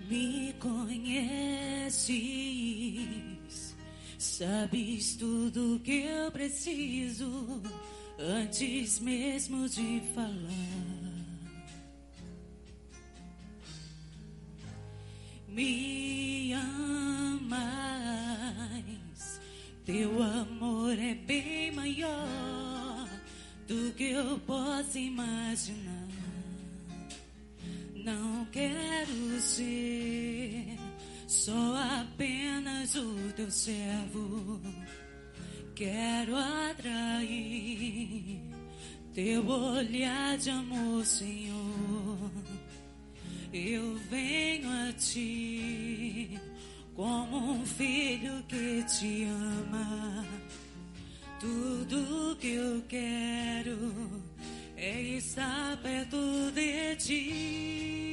Me conheces, sabes tudo que eu preciso antes mesmo de falar. Me amais, teu amor é bem maior do que eu posso imaginar. Não quero ser só apenas o teu servo. Quero atrair teu olhar de amor, Senhor. Eu venho a ti como um filho que te ama. Tudo que eu quero é estar perto de ti.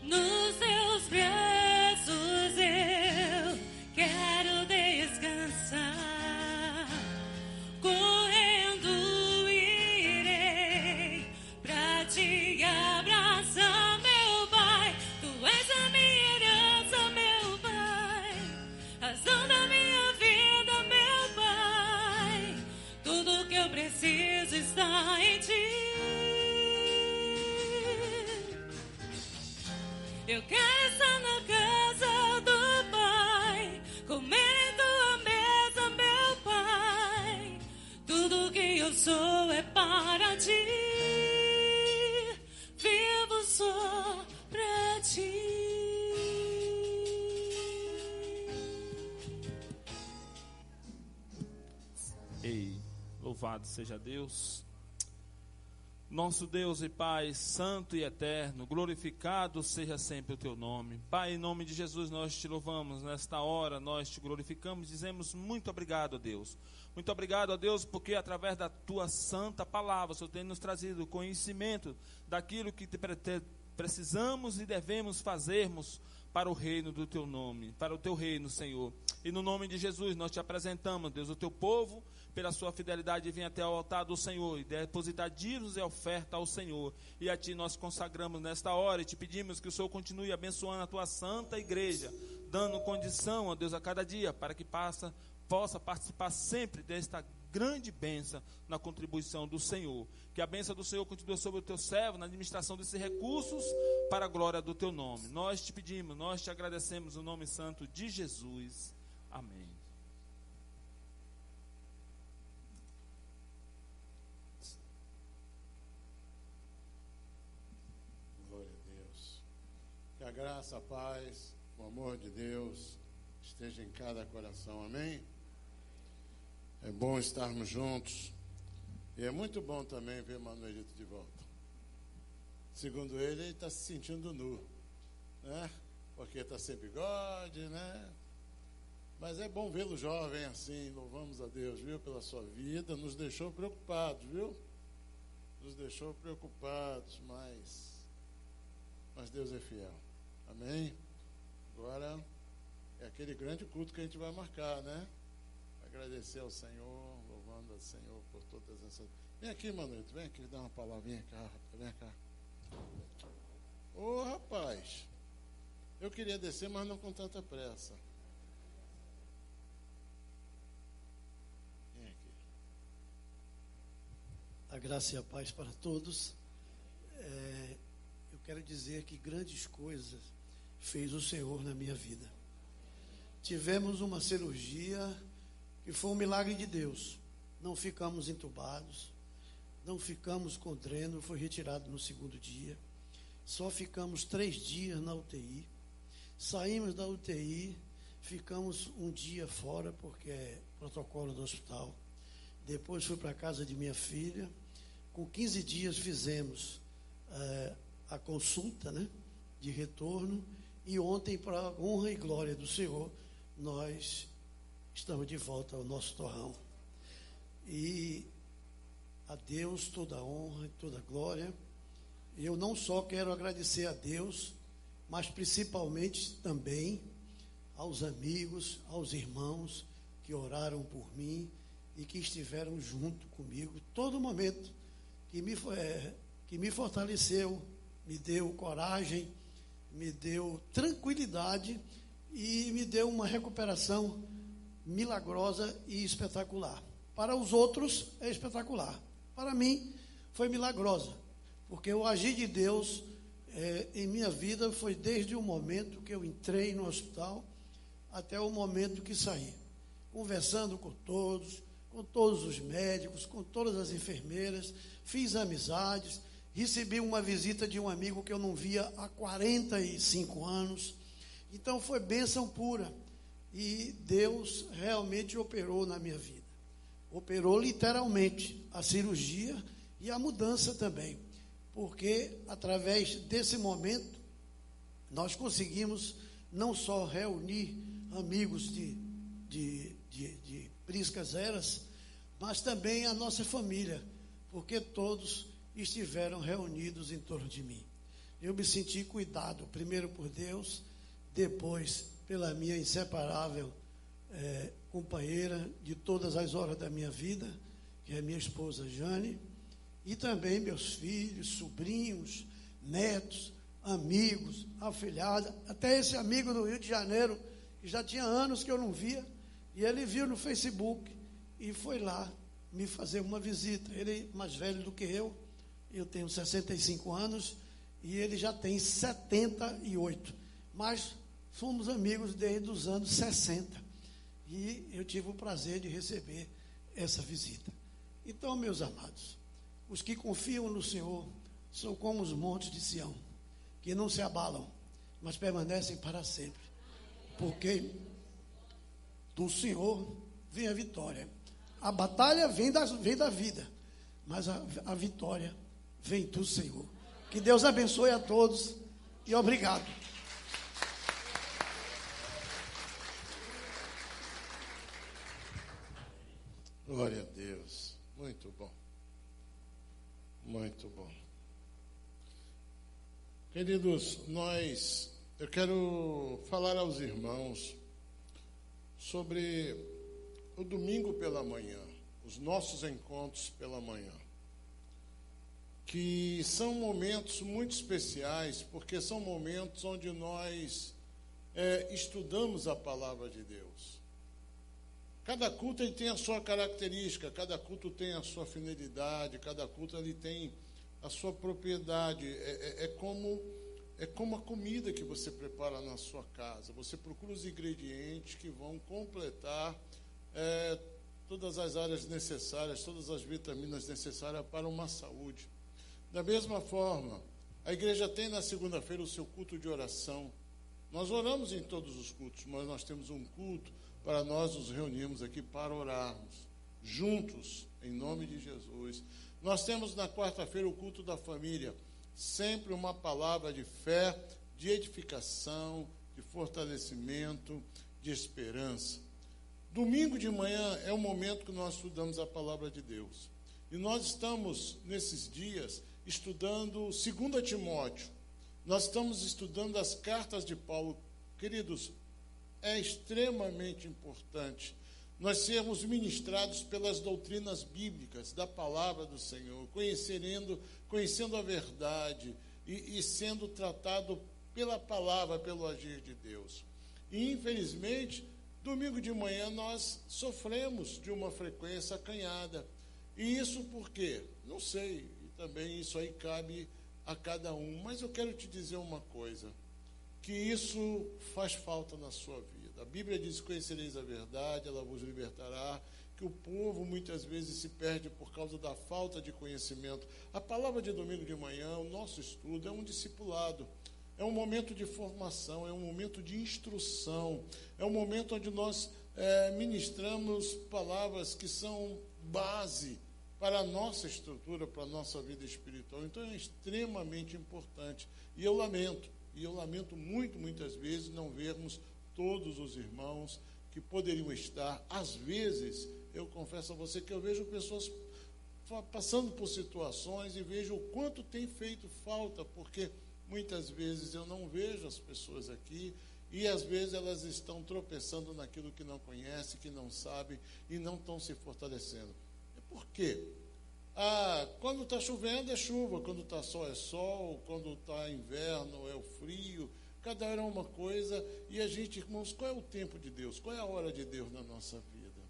Nos teus braços eu quero descansar. Correndo irei pra te abraçar, meu Pai. Tu és a minha herança, meu Pai. Razão da minha vida, meu Pai. Tudo que eu preciso está em ti. Eu quero estar na casa do Pai, comer em tua mesa, meu Pai. Tudo que eu sou é para ti. Vivo só pra ti. Ei, louvado seja Deus. Nosso Deus e Pai, santo e eterno, glorificado seja sempre o teu nome. Pai, em nome de Jesus nós te louvamos nesta hora, nós te glorificamos, dizemos muito obrigado a Deus. Muito obrigado a Deus porque através da tua santa palavra, o Senhor tem nos trazido conhecimento daquilo que precisamos e devemos fazermos para o reino do teu nome, para o teu reino, Senhor. E no nome de Jesus nós te apresentamos, Deus, o teu povo, pela sua fidelidade, vem até o altar do Senhor e depositar dízimos e oferta ao Senhor. E a ti nós consagramos nesta hora e te pedimos que o Senhor continue abençoando a tua santa igreja, dando condição, ó Deus, a cada dia, para que possa participar sempre desta grande bênção na contribuição do Senhor. Que a bênção do Senhor continue sobre o teu servo na administração desses recursos para a glória do teu nome. Nós te pedimos, nós te agradecemos no nome santo de Jesus. Amém. Glória a Deus. Que a graça, a paz, o amor de Deus esteja em cada coração. Amém? É bom estarmos juntos. E é muito bom também ver Manuelito de volta. Segundo ele está se sentindo nu, né? Porque está sem bigode, né? Mas é bom vê-lo jovem assim. Louvamos a Deus, viu, pela sua vida. Nos deixou preocupados, viu? Nos deixou preocupados, mas Deus é fiel. Amém? Agora é aquele grande culto que a gente vai marcar, né? Agradecer ao Senhor, louvando ao Senhor por todas essas... Vem aqui, Manuelito, vem aqui dar uma palavrinha cá, vem cá. Ô, rapaz, eu queria descer, mas não com tanta pressa. Vem aqui. A graça e a paz para todos. Eu quero dizer que grandes coisas fez o Senhor na minha vida. Tivemos uma cirurgia que foi um milagre de Deus. Não ficamos entubados, não ficamos com dreno, foi retirado no segundo dia. Só ficamos 3 dias na UTI. Saímos da UTI, ficamos um dia fora, porque é protocolo do hospital. Depois fui para a casa de minha filha. Com 15 dias fizemos a consulta, né, de retorno. E ontem, para a honra e glória do Senhor, nós estamos de volta ao nosso torrão. E a Deus toda a honra e toda a glória. Eu não só quero agradecer a Deus, mas principalmente também aos amigos, aos irmãos que oraram por mim e que estiveram junto comigo todo momento, que me fortaleceu me deu coragem, me deu tranquilidade e me deu uma recuperação milagrosa e espetacular. Para os outros é espetacular. Para mim foi milagrosa, porque o agir de Deus em minha vida foi desde o momento que eu entrei no hospital até o momento que saí, conversando com todos os médicos, com todas as enfermeiras, fiz amizades, recebi uma visita de um amigo que eu não via há 45 anos. Então foi bênção pura. E Deus realmente operou na minha vida. Operou literalmente a cirurgia e a mudança também. Porque através desse momento, nós conseguimos não só reunir amigos de Priscas Eras, mas também a nossa família, porque todos estiveram reunidos em torno de mim. Eu me senti cuidado, primeiro por Deus, depois pela minha inseparável companheira de todas as horas da minha vida, que é minha esposa Jane, e também meus filhos, sobrinhos, netos, amigos, afilhada, até esse amigo do Rio de Janeiro, que já tinha anos que eu não via, e ele viu no Facebook e foi lá me fazer uma visita. Ele é mais velho do que eu tenho 65 anos e ele já tem 78, mas somos amigos desde os anos 60 e eu tive o prazer de receber essa visita. Então, meus amados, os que confiam no Senhor são como os montes de Sião, que não se abalam, mas permanecem para sempre, porque do Senhor vem a vitória. A batalha vem da vida, mas a vitória vem do Senhor. Que Deus abençoe a todos e obrigado. Glória a Deus. Muito bom. Muito bom. Queridos, eu quero falar aos irmãos sobre o domingo pela manhã, os nossos encontros pela manhã, que são momentos muito especiais, porque são momentos onde nós estudamos a palavra de Deus. Cada culto ele tem a sua característica, cada culto tem a sua finalidade, cada culto ele tem a sua propriedade. É como a comida que você prepara na sua casa. Você procura os ingredientes que vão completar todas as áreas necessárias, todas as vitaminas necessárias para uma saúde. Da mesma forma, a igreja tem na segunda-feira o seu culto de oração. Nós oramos em todos os cultos, mas nós temos um culto para nós nos reunirmos aqui para orarmos juntos, em nome de Jesus. Nós temos na quarta-feira o culto da família, sempre uma palavra de fé, de edificação, de fortalecimento, de esperança. Domingo de manhã é o momento que nós estudamos a palavra de Deus. E nós estamos, nesses dias, estudando 2 Timóteo. Nós estamos estudando as cartas de Paulo. Queridos, é extremamente importante nós sermos ministrados pelas doutrinas bíblicas da palavra do Senhor, conhecendo a verdade e sendo tratado pela palavra, pelo agir de Deus. E, infelizmente, domingo de manhã nós sofremos de uma frequência acanhada. E isso por quê? Não sei, e também isso aí cabe a cada um. Mas eu quero te dizer uma coisa, que isso faz falta na sua vida. A Bíblia diz: conhecereis a verdade, ela vos libertará, que o povo muitas vezes se perde por causa da falta de conhecimento. A palavra de domingo de manhã, o nosso estudo, é um discipulado, é um momento de formação, é um momento de instrução, é um momento onde nós ministramos palavras que são base para a nossa estrutura, para a nossa vida espiritual. Então é extremamente importante. E eu lamento muitas vezes não vermos todos os irmãos que poderiam estar. Às vezes, eu confesso a você que eu vejo pessoas passando por situações e vejo o quanto tem feito falta, porque muitas vezes eu não vejo as pessoas aqui e às vezes elas estão tropeçando naquilo que não conhecem, que não sabem e não estão se fortalecendo. Por quê? Quando está chovendo é chuva, quando está sol é sol, quando está inverno é o frio. Cada hora é uma coisa. E a gente, irmãos, qual é o tempo de Deus? Qual é a hora de Deus na nossa vida?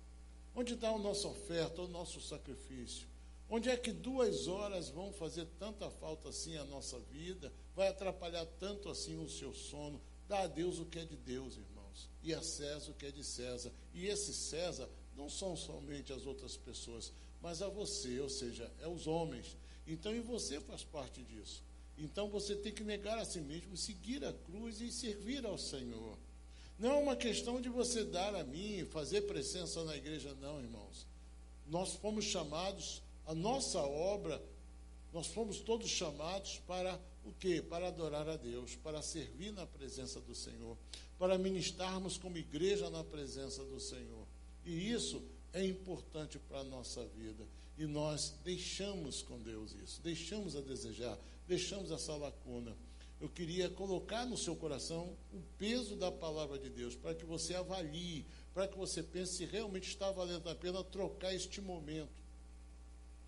Onde está a nossa oferta, o nosso sacrifício? Onde é que 2 horas vão fazer tanta falta assim à nossa vida? Vai atrapalhar tanto assim o seu sono? Dá a Deus o que é de Deus, irmãos. E a César o que é de César. E esse César não são somente as outras pessoas, mas a você, ou seja, é os homens. Então, e você faz parte disso. Então, você tem que negar a si mesmo, seguir a cruz e servir ao Senhor. Não é uma questão de você dar a mim, fazer presença na igreja, não, irmãos. Nós fomos chamados, a nossa obra, nós fomos todos chamados para o quê? Para adorar a Deus, para servir na presença do Senhor, para ministrarmos como igreja na presença do Senhor. E isso é importante para a nossa vida. E nós deixamos com Deus isso, deixamos a desejar, deixamos essa lacuna. Eu queria colocar no seu coração o peso da palavra de Deus, para que você avalie, para que você pense se realmente está valendo a pena trocar este momento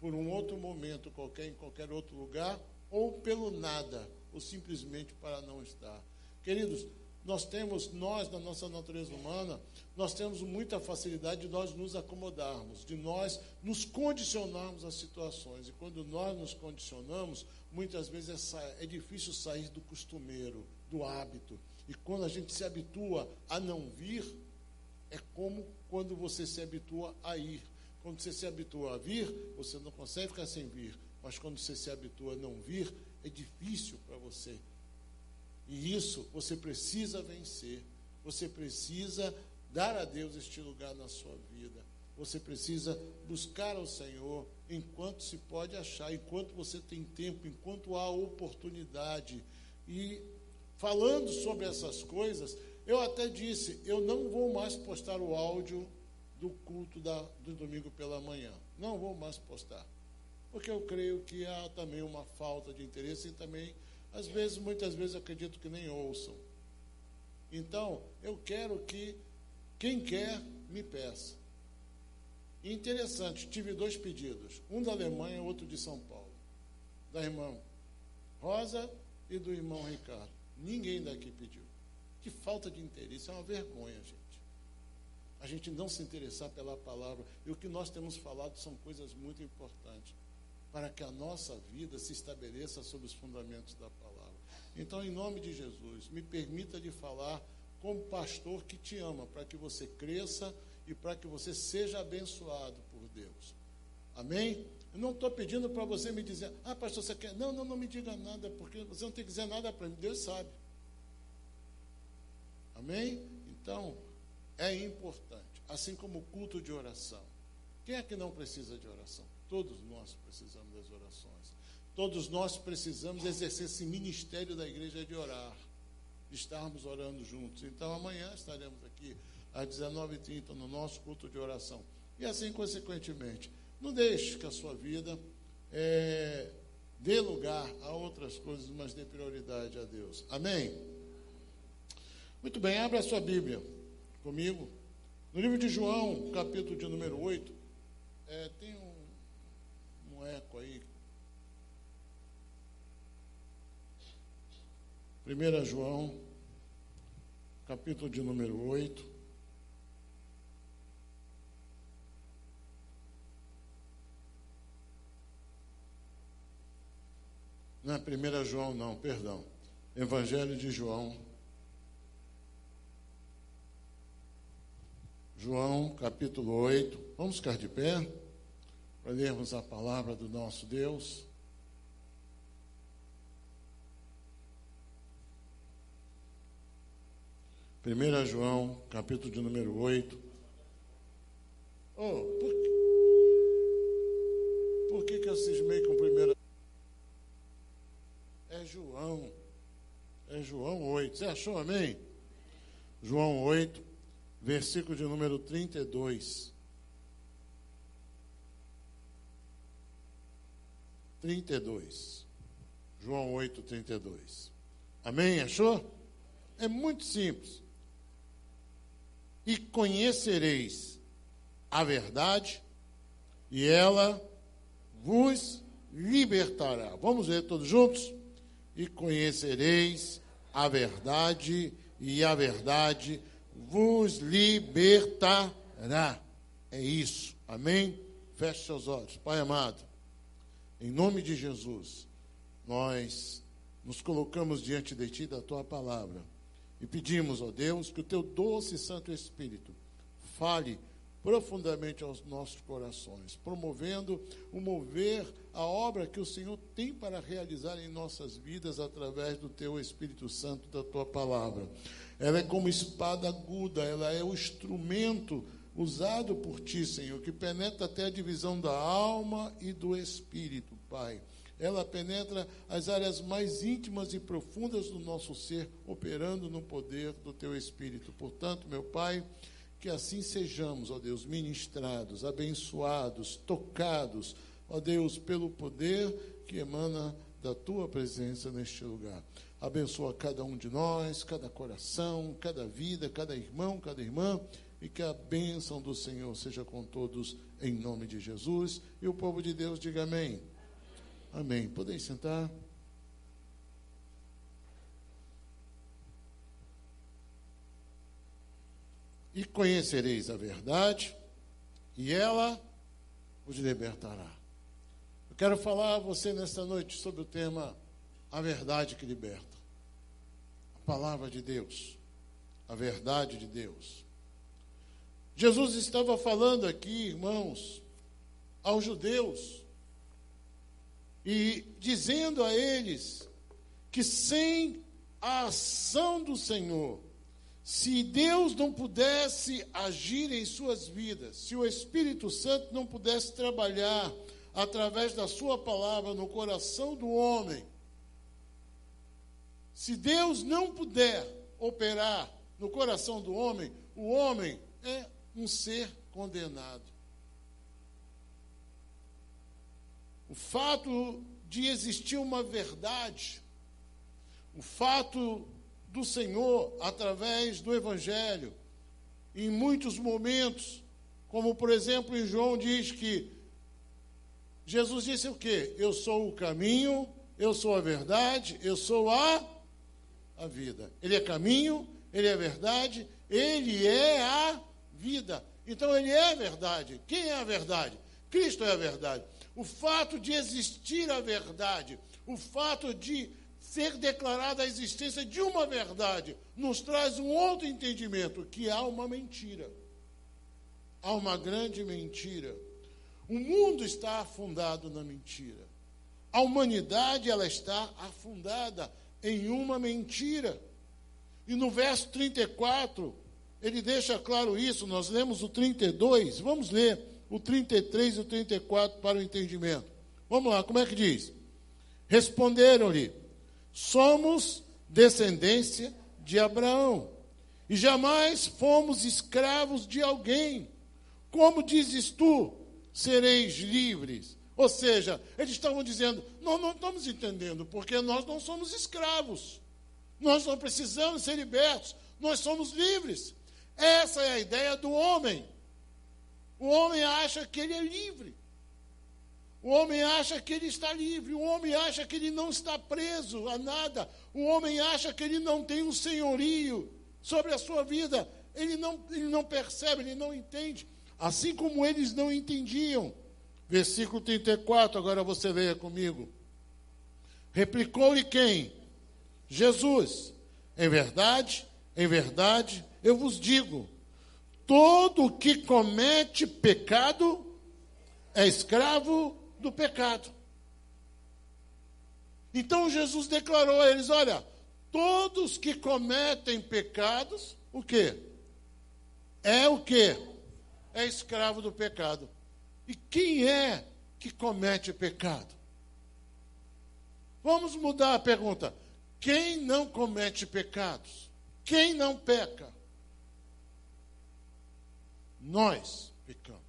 por um outro momento qualquer, em qualquer outro lugar, ou pelo nada, ou simplesmente para não estar. Queridos, nós, na nossa natureza humana, nós temos muita facilidade de nós nos acomodarmos, de nós nos condicionarmos às situações. E quando nós nos condicionamos, muitas vezes é difícil sair do costumeiro, do hábito. E quando a gente se habitua a não vir, é como quando você se habitua a ir. Quando você se habitua a vir, você não consegue ficar sem vir. Mas quando você se habitua a não vir, é difícil para você. E isso você precisa vencer. Você precisa dar a Deus este lugar na sua vida. Você precisa buscar ao Senhor enquanto se pode achar, enquanto você tem tempo, enquanto há oportunidade. E falando sobre essas coisas, eu até disse, eu não vou mais postar o áudio do culto do domingo pela manhã. Não vou mais postar. Porque eu creio que há também uma falta de interesse e também, muitas vezes, acredito que nem ouçam. Então, eu quero que quem quer, me peça. E interessante, tive 2 pedidos. Um da Alemanha e outro de São Paulo. Da irmã Rosa e do irmão Ricardo. Ninguém daqui pediu. Que falta de interesse, é uma vergonha, gente. A gente não se interessar pela palavra. E o que nós temos falado são coisas muito importantes, para que a nossa vida se estabeleça sobre os fundamentos da palavra. Então, em nome de Jesus, me permita de falar como pastor que te ama, para que você cresça e para que você seja abençoado por Deus. Amém? Eu não estou pedindo para você me dizer, pastor, você quer? Não me diga nada, porque você não tem que dizer nada para mim, Deus sabe. Amém? Então, é importante, assim como o culto de oração. Quem é que não precisa de oração? Todos nós precisamos das orações. Todos nós precisamos exercer esse ministério da igreja de orar, de estarmos orando juntos. Então, amanhã estaremos aqui às 19h30 no nosso culto de oração. E assim, consequentemente, não deixe que a sua vida dê lugar a outras coisas, mas dê prioridade a Deus. Amém? Muito bem, abra a sua Bíblia comigo. No livro de João, capítulo de número 8, tem um eco aí. 1 João, capítulo de número 8. Não é 1 João, não, perdão. Evangelho de João. João, capítulo 8. Vamos ficar de pé para lermos a palavra do nosso Deus. Primeira João, capítulo de número 8. Por que eu cismei com primeira? É João 8. Você achou, amém? João 8, versículo de número 32. 32. João 8, 32. Amém? Achou? É muito simples. E conhecereis a verdade, e ela vos libertará. Vamos ler todos juntos? E conhecereis a verdade, e a verdade vos libertará. É isso. Amém? Feche seus olhos. Pai amado, em nome de Jesus, nós nos colocamos diante de Ti, da Tua palavra, e pedimos, ó Deus, que o Teu doce e Santo Espírito fale profundamente aos nossos corações, promovendo o mover, a obra que o Senhor tem para realizar em nossas vidas através do Teu Espírito Santo, da Tua palavra. Ela é como espada aguda, ela é o instrumento usado por Ti, Senhor, que penetra até a divisão da alma e do espírito, Pai. Ela penetra as áreas mais íntimas e profundas do nosso ser, operando no poder do Teu Espírito. Portanto, meu Pai, que assim sejamos, ó Deus, ministrados, abençoados, tocados, ó Deus, pelo poder que emana da Tua presença neste lugar. Abençoa cada um de nós, cada coração, cada vida, cada irmão, cada irmã, e que a bênção do Senhor seja com todos, em nome de Jesus. E o povo de Deus diga amém. Amém. Podem sentar. E conhecereis a verdade, e ela os libertará. Eu quero falar a você nesta noite sobre o tema a verdade que liberta. A palavra de Deus, a verdade de Deus. Jesus estava falando aqui, irmãos, aos judeus, e dizendo a eles que sem a ação do Senhor, se Deus não pudesse agir em suas vidas, se o Espírito Santo não pudesse trabalhar através da sua palavra no coração do homem, se Deus não puder operar no coração do homem, o homem é um ser condenado. O fato de existir uma verdade, o fato do Senhor, através do Evangelho, em muitos momentos, como por exemplo em João diz que Jesus disse o quê? Eu sou o caminho, eu sou a verdade, eu sou a vida. Ele é caminho, ele é verdade, ele é a vida. Então ele é a verdade. Quem é a verdade? Cristo é a verdade. O fato de existir a verdade, o fato de ser declarada a existência de uma verdade, nos traz um outro entendimento, que há uma mentira. Há uma grande mentira. O mundo está afundado na mentira. A humanidade, ela está afundada em uma mentira. E no verso 34, ele deixa claro isso. Nós lemos o 32, vamos ler o 33 e o 34 para o entendimento. Vamos lá, como é que diz? Responderam-lhe: somos descendência de Abraão, e jamais fomos escravos de alguém. Como dizes tu, sereis livres? Ou seja, eles estavam dizendo, nós não estamos entendendo, porque nós não somos escravos. Nós não precisamos ser libertos, nós somos livres. Essa é a ideia do homem. O homem acha que ele é livre. O homem acha que ele está livre. O homem acha que ele não está preso a nada. O homem acha que ele não tem um senhorio sobre a sua vida. Ele não percebe, ele não entende. Assim como eles não entendiam. Versículo 34, agora você leia comigo. Replicou-lhe quem? Jesus. Em verdade, eu vos digo, todo o que comete pecado é escravo do pecado. Então Jesus declarou a eles, olha, todos que cometem pecados, o quê? É o quê? É escravo do pecado. E quem é que comete pecado? Vamos mudar a pergunta. Quem não comete pecados? Quem não peca? Nós pecamos.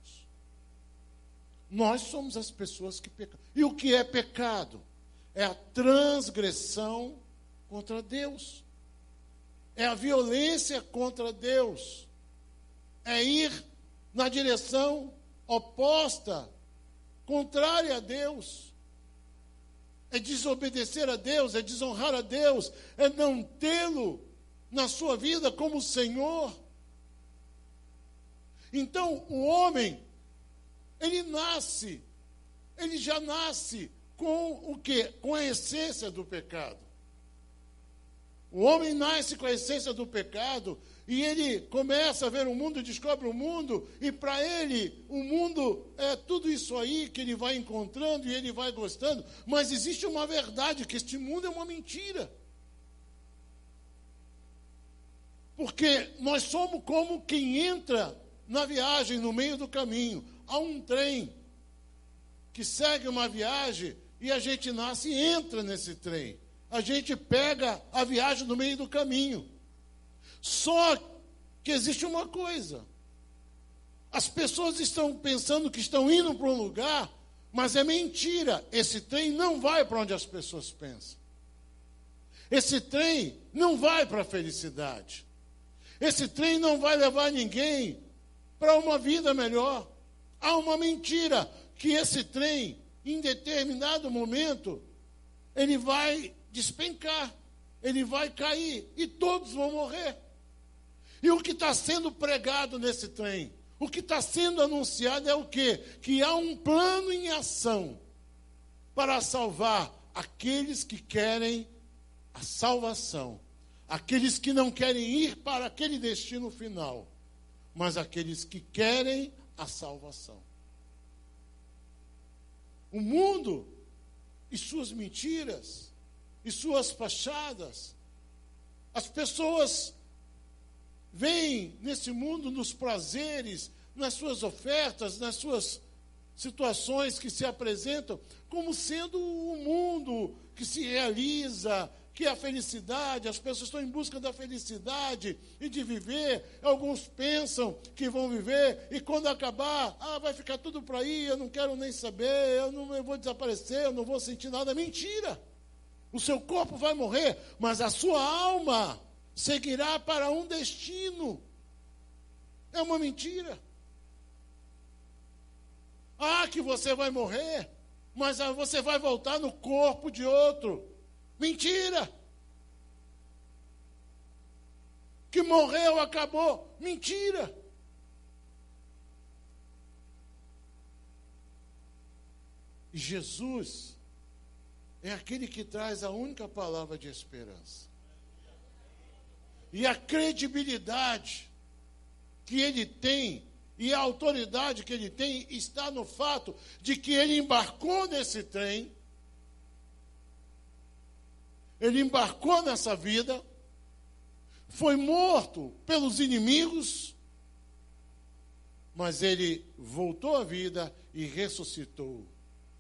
Nós somos as pessoas que pecam. E o que é pecado? É a transgressão contra Deus. É a violência contra Deus. É ir na direção oposta contrária a Deus. É desobedecer a Deus, é desonrar a Deus, é não tê-lo na sua vida como Senhor. Então, o homem, ele já nasce com o quê? Com a essência do pecado. O homem nasce com a essência do pecado e ele começa a ver o mundo, descobre o mundo, e para ele o mundo é tudo isso aí que ele vai encontrando e ele vai gostando, mas existe uma verdade, que este mundo é uma mentira. Porque nós somos como quem entra na viagem no meio do caminho. Há um trem que segue uma viagem e a gente nasce e entra nesse trem. A gente pega a viagem no meio do caminho. Só que existe uma coisa. As pessoas estão pensando que estão indo para um lugar, mas é mentira. Esse trem não vai para onde as pessoas pensam. Esse trem não vai para a felicidade. Esse trem não vai levar ninguém para uma vida melhor. Há uma mentira que esse trem, em determinado momento, ele vai despencar, ele vai cair e todos vão morrer. E o que está sendo pregado nesse trem, o que está sendo anunciado é o quê? Que há um plano em ação para salvar aqueles que querem a salvação, aqueles que não querem ir para aquele destino final, mas aqueles que querem a salvação. O mundo e suas mentiras e suas fachadas, as pessoas veem nesse mundo, nos prazeres, nas suas ofertas, nas suas situações que se apresentam, como sendo o mundo que se realiza, que é a felicidade. As pessoas estão em busca da felicidade e de viver. Alguns pensam que vão viver e quando acabar, vai ficar tudo para aí, eu não quero nem saber, eu vou desaparecer, eu não vou sentir nada. Mentira! O seu corpo vai morrer, mas a sua alma seguirá para um destino. É uma mentira. Que você vai morrer, mas você vai voltar no corpo de outro. Mentira! Que morreu, acabou. Mentira! E Jesus é aquele que traz a única palavra de esperança. E a credibilidade que ele tem e a autoridade que ele tem está no fato de que ele embarcou nesse trem, ele embarcou nessa vida, foi morto pelos inimigos, mas ele voltou à vida e ressuscitou,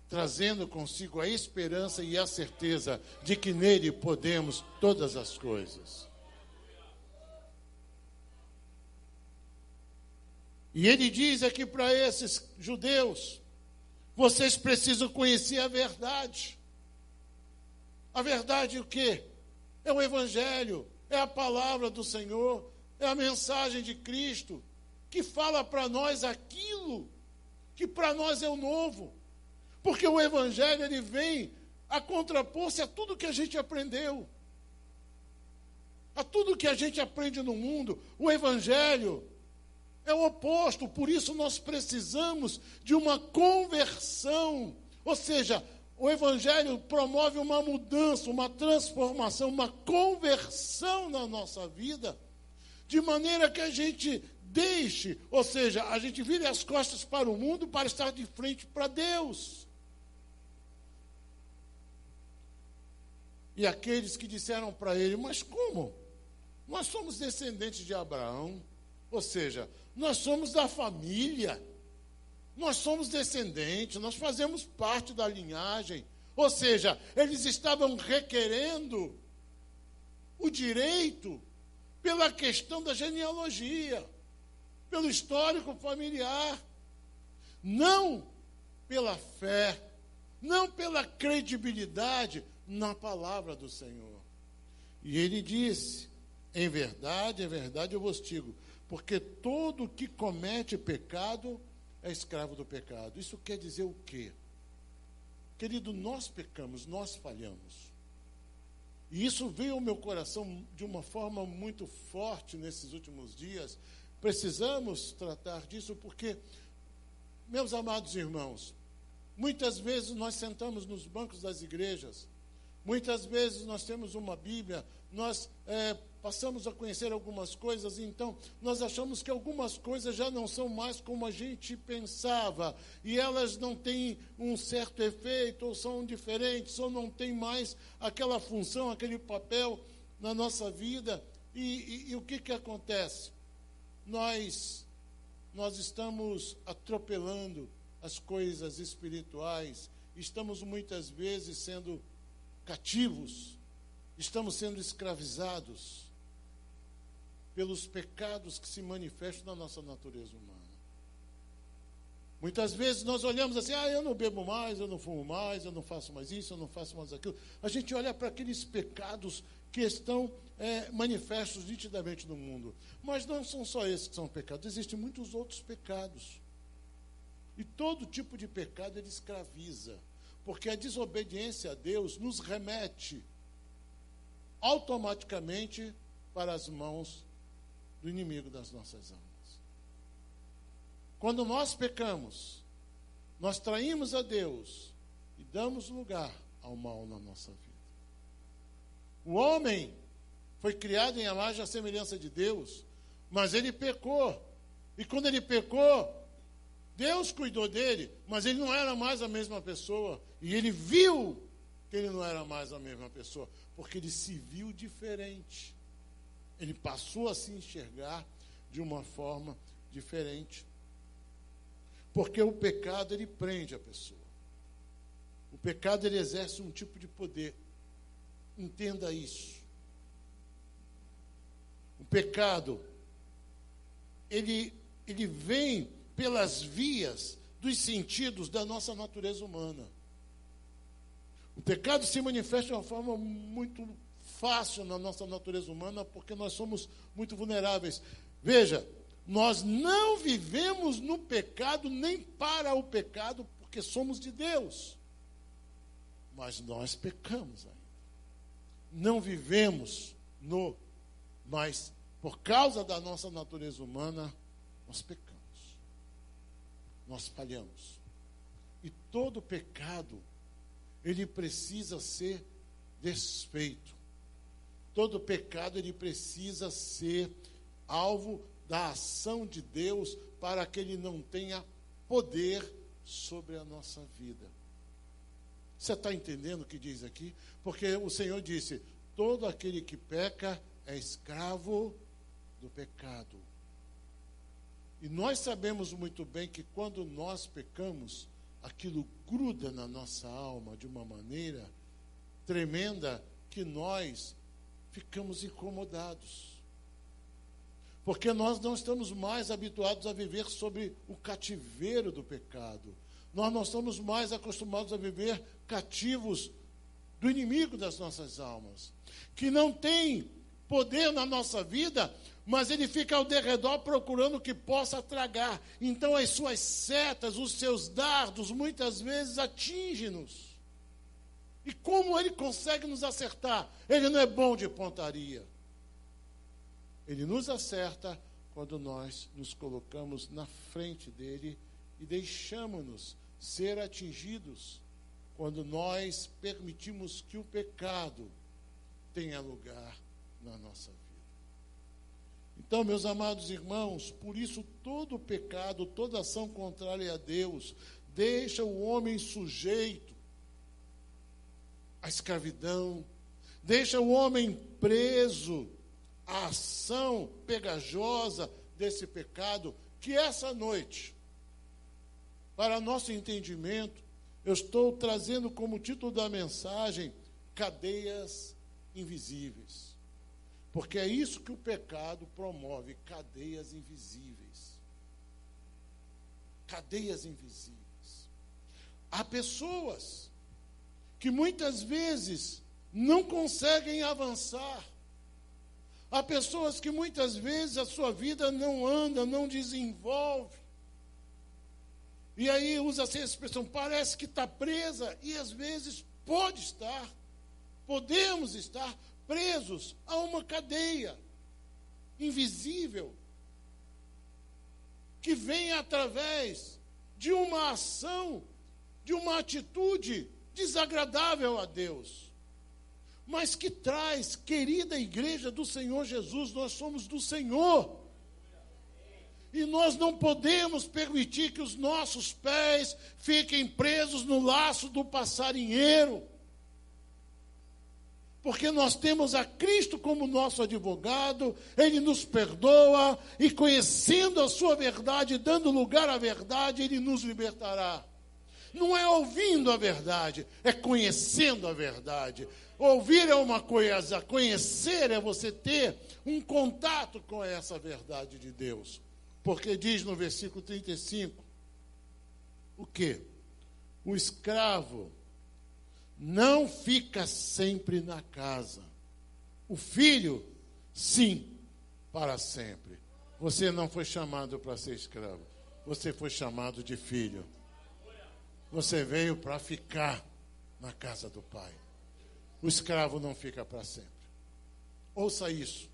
trazendo consigo a esperança e a certeza de que nele podemos todas as coisas. E ele diz aqui para esses judeus: vocês precisam conhecer a verdade. A verdade o quê? É o Evangelho, é a palavra do Senhor, é a mensagem de Cristo, que fala para nós aquilo que para nós é o novo. Porque o Evangelho, ele vem a contrapor-se a tudo que a gente aprendeu. A tudo que a gente aprende no mundo, o Evangelho é o oposto. Por isso nós precisamos de uma conversão. Ou seja, o Evangelho promove uma mudança, uma transformação, uma conversão na nossa vida, de maneira que a gente deixe, ou seja, a gente vire as costas para o mundo para estar de frente para Deus. E aqueles que disseram para ele: mas como? Nós somos descendentes de Abraão, ou seja, nós somos da família, nós somos descendentes, nós fazemos parte da linhagem. Ou seja, eles estavam requerendo o direito pela questão da genealogia, pelo histórico familiar, não pela fé, não pela credibilidade na palavra do Senhor. E ele disse: em verdade eu vos digo, porque todo que comete pecado é escravo do pecado. Isso quer dizer o quê? Querido, nós pecamos, nós falhamos. E isso veio ao meu coração de uma forma muito forte nesses últimos dias. Precisamos tratar disso porque, meus amados irmãos, muitas vezes nós sentamos nos bancos das igrejas, muitas vezes nós temos uma Bíblia, nós passamos a conhecer algumas coisas, então nós achamos que algumas coisas já não são mais como a gente pensava, e elas não têm um certo efeito, ou são diferentes, ou não têm mais aquela função, aquele papel na nossa vida. E o que acontece? Nós estamos atropelando as coisas espirituais, estamos muitas vezes sendo cativos, estamos sendo escravizados pelos pecados que se manifestam na nossa natureza humana. Muitas vezes nós olhamos assim, eu não bebo mais, eu não fumo mais, eu não faço mais isso, eu não faço mais aquilo. A gente olha para aqueles pecados que estão manifestos nitidamente no mundo. Mas não são só esses que são pecados, existem muitos outros pecados. E todo tipo de pecado ele escraviza, porque a desobediência a Deus nos remete automaticamente para as mãos do inimigo das nossas almas. Quando nós pecamos, nós traímos a Deus e damos lugar ao mal na nossa vida. O homem foi criado em imagem e semelhança de Deus, mas ele pecou. E quando ele pecou, Deus cuidou dele, mas ele não era mais a mesma pessoa. E ele viu que ele não era mais a mesma pessoa, porque ele se viu diferente. Ele passou a se enxergar de uma forma diferente. Porque o pecado, ele prende a pessoa. O pecado, ele exerce um tipo de poder. Entenda isso. O pecado, ele vem pelas vias dos sentidos da nossa natureza humana. O pecado se manifesta de uma forma muito fácil na nossa natureza humana, porque nós somos muito vulneráveis. Veja, nós não vivemos no pecado nem para o pecado, porque somos de Deus. Mas nós pecamos ainda. Não vivemos mas por causa da nossa natureza humana, nós pecamos. Nós falhamos. E todo pecado, ele precisa ser desfeito. Todo pecado, ele precisa ser alvo da ação de Deus para que ele não tenha poder sobre a nossa vida. Você está entendendo o que diz aqui? Porque o Senhor disse, todo aquele que peca é escravo do pecado. E nós sabemos muito bem que quando nós pecamos, aquilo gruda na nossa alma de uma maneira tremenda que nós ficamos incomodados. Porque nós não estamos mais habituados a viver sobre o cativeiro do pecado. Nós não estamos mais acostumados a viver cativos do inimigo das nossas almas, que não tem poder na nossa vida, mas ele fica ao derredor procurando o que possa tragar. Então as suas setas, os seus dardos, muitas vezes atingem-nos. E como ele consegue nos acertar? Ele não é bom de pontaria. Ele nos acerta quando nós nos colocamos na frente dele e deixamos-nos ser atingidos, quando nós permitimos que o pecado tenha lugar na nossa vida. Então, meus amados irmãos, por isso todo pecado, toda ação contrária a Deus, deixa o homem sujeito à escravidão, deixa o homem preso à ação pegajosa desse pecado, que essa noite, para nosso entendimento, eu estou trazendo como título da mensagem, cadeias invisíveis. Porque é isso que o pecado promove, cadeias invisíveis. Cadeias invisíveis. Há pessoas que muitas vezes não conseguem avançar. Há pessoas que muitas vezes a sua vida não anda, não desenvolve. E aí usa-se a expressão, parece que está presa, e às vezes podemos estar presos a uma cadeia invisível, que vem através de uma ação, de uma atitude desagradável a Deus, mas que traz, querida igreja do Senhor Jesus, nós somos do Senhor, e nós não podemos permitir que os nossos pés fiquem presos no laço do passarinheiro, porque nós temos a Cristo como nosso advogado, Ele nos perdoa, e conhecendo a sua verdade, dando lugar à verdade, Ele nos libertará. Não é ouvindo a verdade, é conhecendo a verdade. Ouvir é uma coisa, conhecer é você ter um contato com essa verdade de Deus. Porque diz no versículo 35, o quê? O escravo não fica sempre na casa. O filho, sim, para sempre. Você não foi chamado para ser escravo. Você foi chamado de filho. Você veio para ficar na casa do Pai. O escravo não fica para sempre. Ouça isso.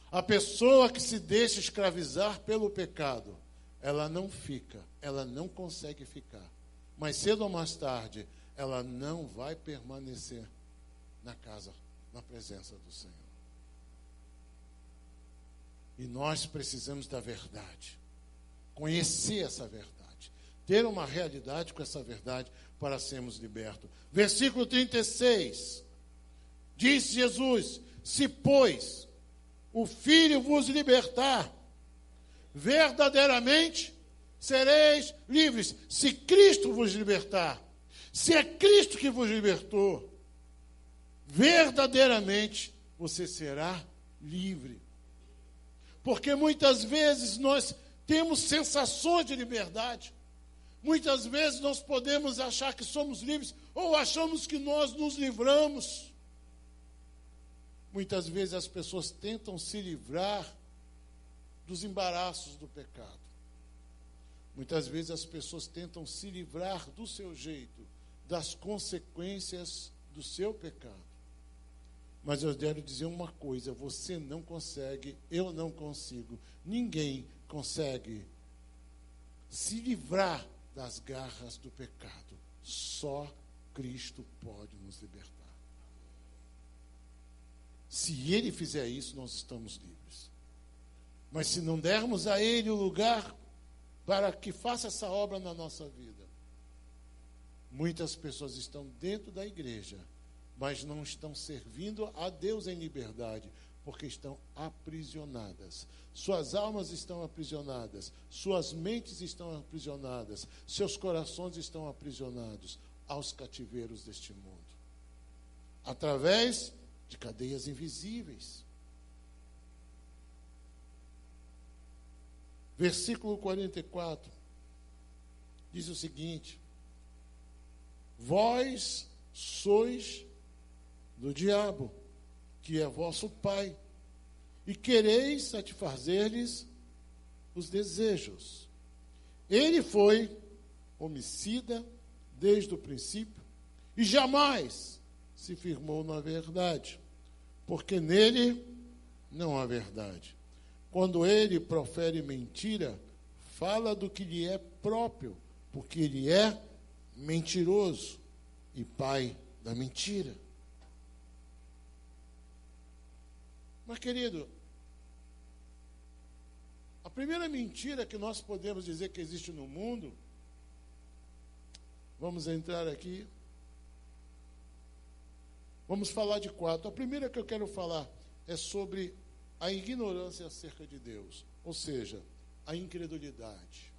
A pessoa que se deixa escravizar pelo pecado, ela não fica, ela não consegue ficar. Mas cedo ou mais tarde, ela não vai permanecer na casa, na presença do Senhor. E nós precisamos da verdade, conhecer essa verdade, ter uma realidade com essa verdade para sermos libertos. Versículo 36, diz Jesus, se pois o Filho vos libertar, verdadeiramente sereis livres. Se Cristo vos libertar, se é Cristo que vos libertou, verdadeiramente você será livre. Porque muitas vezes nós temos sensações de liberdade. Muitas vezes nós podemos achar que somos livres ou achamos que nós nos livramos. Muitas vezes as pessoas tentam se livrar dos embaraços do pecado. Muitas vezes as pessoas tentam se livrar do seu jeito, das consequências do seu pecado. Mas eu quero dizer uma coisa, você não consegue, eu não consigo, ninguém consegue se livrar das garras do pecado. Só Cristo pode nos libertar. Se Ele fizer isso, nós estamos livres. Mas se não dermos a Ele o lugar para que faça essa obra na nossa vida, muitas pessoas estão dentro da igreja, mas não estão servindo a Deus em liberdade, porque estão aprisionadas. Suas almas estão aprisionadas, suas mentes estão aprisionadas, seus corações estão aprisionados aos cativeiros deste mundo, através de cadeias invisíveis. Versículo 44 diz o seguinte: vós sois do diabo, que é vosso pai, e quereis satisfazer-lhes os desejos. Ele foi homicida desde o princípio e jamais se firmou na verdade, porque nele não há verdade. Quando ele profere mentira, fala do que lhe é próprio, porque ele é mentiroso e pai da mentira. Mas, querido, a primeira mentira que nós podemos dizer que existe no mundo, vamos entrar aqui, vamos falar de 4. A primeira que eu quero falar é sobre a ignorância acerca de Deus, ou seja, a incredulidade,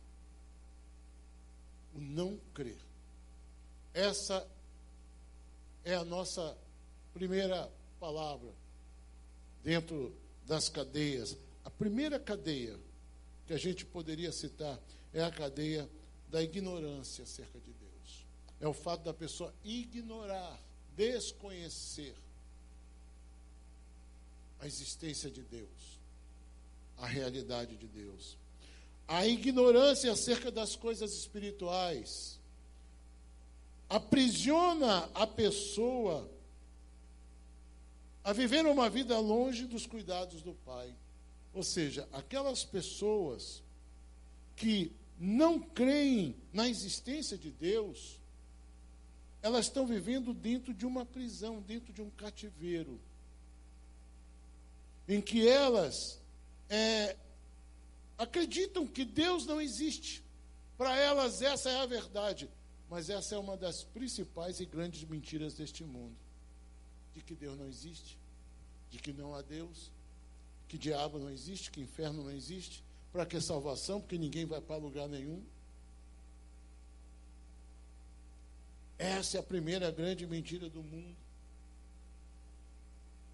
o não crer. Essa é a nossa primeira palavra dentro das cadeias. A primeira cadeia que a gente poderia citar é a cadeia da ignorância acerca de Deus. É o fato da pessoa ignorar, desconhecer a existência de Deus, a realidade de Deus. a ignorância acerca das coisas espirituais aprisiona a pessoa a viver uma vida longe dos cuidados do Pai. Ou seja, aquelas pessoas que não creem na existência de Deus, elas estão vivendo dentro de uma prisão, dentro de um cativeiro, em que elas acreditam que Deus não existe. Para elas essa é a verdade, mas essa é uma das principais e grandes mentiras deste mundo, de que Deus não existe, de que não há Deus, que diabo não existe, que inferno não existe. Para que salvação? Porque ninguém vai para lugar nenhum. Essa é a primeira grande mentira do mundo.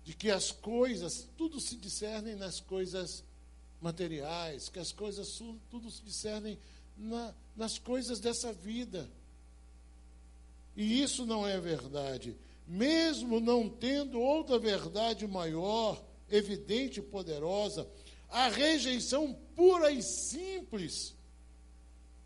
De que as coisas, tudo se discernem nas coisas materiais, que as coisas, tudo se discernem nas coisas dessa vida. E isso não é verdade. Mesmo não tendo outra verdade maior, evidente e poderosa, a rejeição pura e simples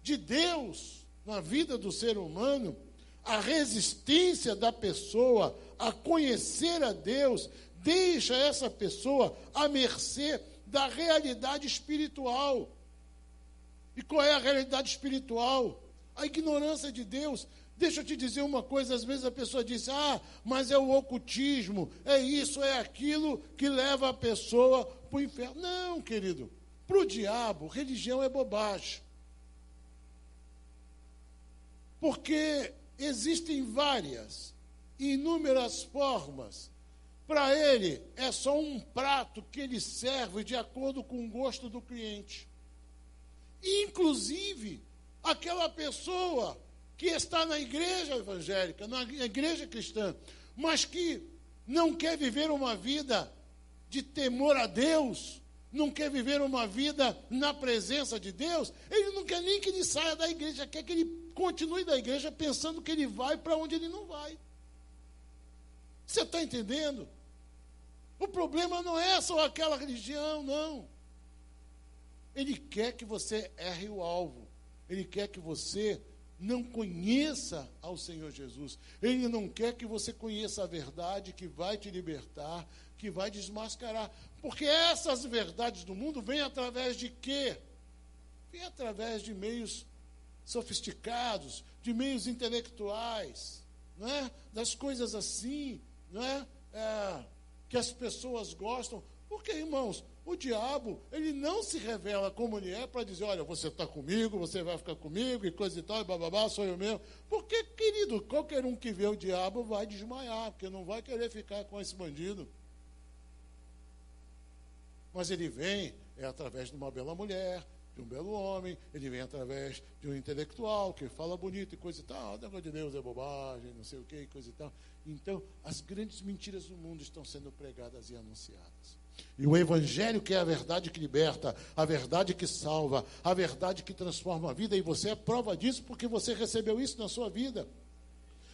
de Deus na vida do ser humano, a resistência da pessoa a conhecer a Deus, deixa essa pessoa à mercê da realidade espiritual. E qual é a realidade espiritual? A ignorância de Deus. Deixa eu te dizer uma coisa, às vezes a pessoa diz, mas é o ocultismo, é isso, é aquilo que leva a pessoa para o inferno. Não, querido, para o diabo, religião é bobagem. Porque existem várias, inúmeras formas. Para ele, é só um prato que ele serve de acordo com o gosto do cliente. Inclusive, aquela pessoa que está na igreja evangélica, na igreja cristã, mas que não quer viver uma vida de temor a Deus, não quer viver uma vida na presença de Deus, ele não quer nem que ele saia da igreja, quer que ele continue da igreja pensando que ele vai para onde ele não vai. Você está entendendo? O problema não é só aquela religião, não. Ele quer que você erre o alvo. Ele quer que você não conheça ao Senhor Jesus. Ele não quer que você conheça a verdade que vai te libertar, que vai desmascarar. Porque essas verdades do mundo vêm através de quê? Vêm através de meios sofisticados, de meios intelectuais, não é? Das coisas assim, não é? Que as pessoas gostam. Porque, irmãos, o diabo, ele não se revela como ele é para dizer, olha, você está comigo, você vai ficar comigo, e coisa e tal, e bababá, sou eu mesmo. Porque, querido, qualquer um que vê o diabo vai desmaiar, porque não vai querer ficar com esse bandido. Mas ele vem, através de uma bela mulher, de um belo homem, ele vem através de um intelectual que fala bonito e coisa e tal, o negócio de Deus é bobagem, não sei o que, e coisa e tal. Então, as grandes mentiras do mundo estão sendo pregadas e anunciadas. E o Evangelho, que é a verdade que liberta, a verdade que salva, a verdade que transforma a vida, e você é prova disso porque você recebeu isso na sua vida.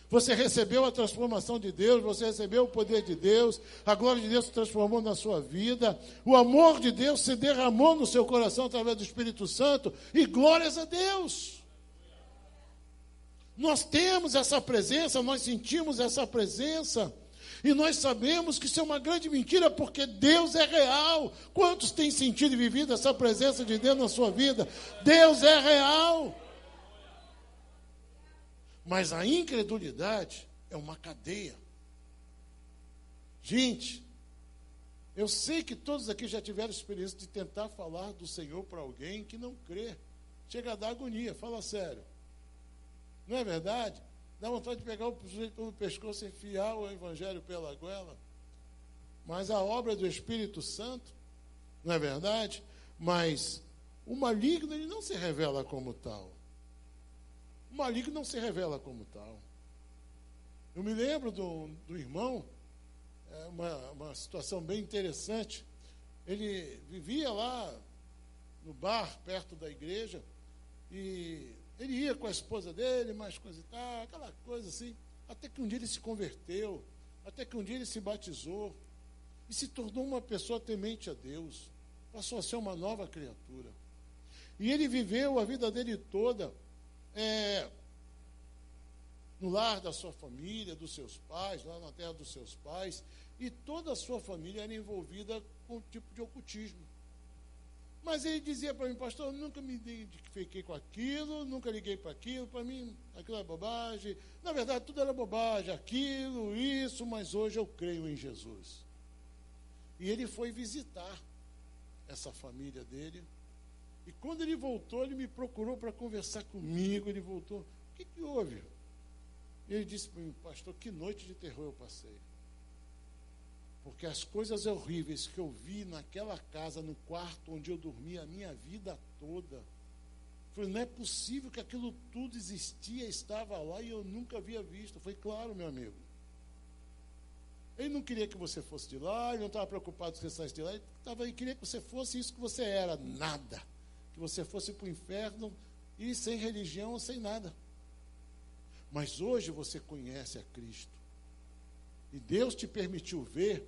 Você recebeu a transformação de Deus, você recebeu o poder de Deus, a glória de Deus se transformou na sua vida, o amor de Deus se derramou no seu coração através do Espírito Santo, e glórias a Deus. Nós temos essa presença, nós sentimos essa presença, e nós sabemos que isso é uma grande mentira, porque Deus é real. Quantos têm sentido e vivido essa presença de Deus na sua vida? Deus é real. Mas a incredulidade é uma cadeia. Gente, eu sei que todos aqui já tiveram experiência de tentar falar do Senhor para alguém que não crê. Chega a dar agonia, fala sério. Não é verdade? Dá vontade de pegar o sujeito pelo pescoço e enfiar o Evangelho pela goela. Mas a obra do Espírito Santo, não é verdade? Mas o maligno, ele não se revela como tal. O maligno não se revela como tal. Eu me lembro do irmão, uma situação bem interessante. Ele vivia lá no bar, perto da igreja, e ele ia com a esposa dele, mais coisa e tal, aquela coisa assim, até que um dia ele se converteu, até que um dia ele se batizou, e se tornou uma pessoa temente a Deus, passou a ser uma nova criatura. E ele viveu a vida dele toda no lar da sua família, dos seus pais, lá na terra dos seus pais, e toda a sua família era envolvida com um tipo de ocultismo. Mas ele dizia para mim, pastor, eu nunca me identifiquei com aquilo, nunca liguei para aquilo, para mim aquilo é bobagem. Na verdade, tudo era bobagem, aquilo, isso, mas hoje eu creio em Jesus. E ele foi visitar essa família dele. E quando ele voltou, ele me procurou para conversar comigo. Ele voltou, o que houve? E ele disse para mim, pastor, que noite de terror eu passei. Porque as coisas horríveis que eu vi naquela casa, no quarto onde eu dormi a minha vida toda, falei, não é possível que aquilo tudo existia, estava lá e eu nunca havia visto. Foi claro, meu amigo. Ele não queria que você fosse de lá, ele não estava preocupado se você saísse de lá, ele queria que você fosse isso que você era, nada. Que você fosse para o inferno e sem religião, sem nada. Mas hoje você conhece a Cristo. E Deus te permitiu ver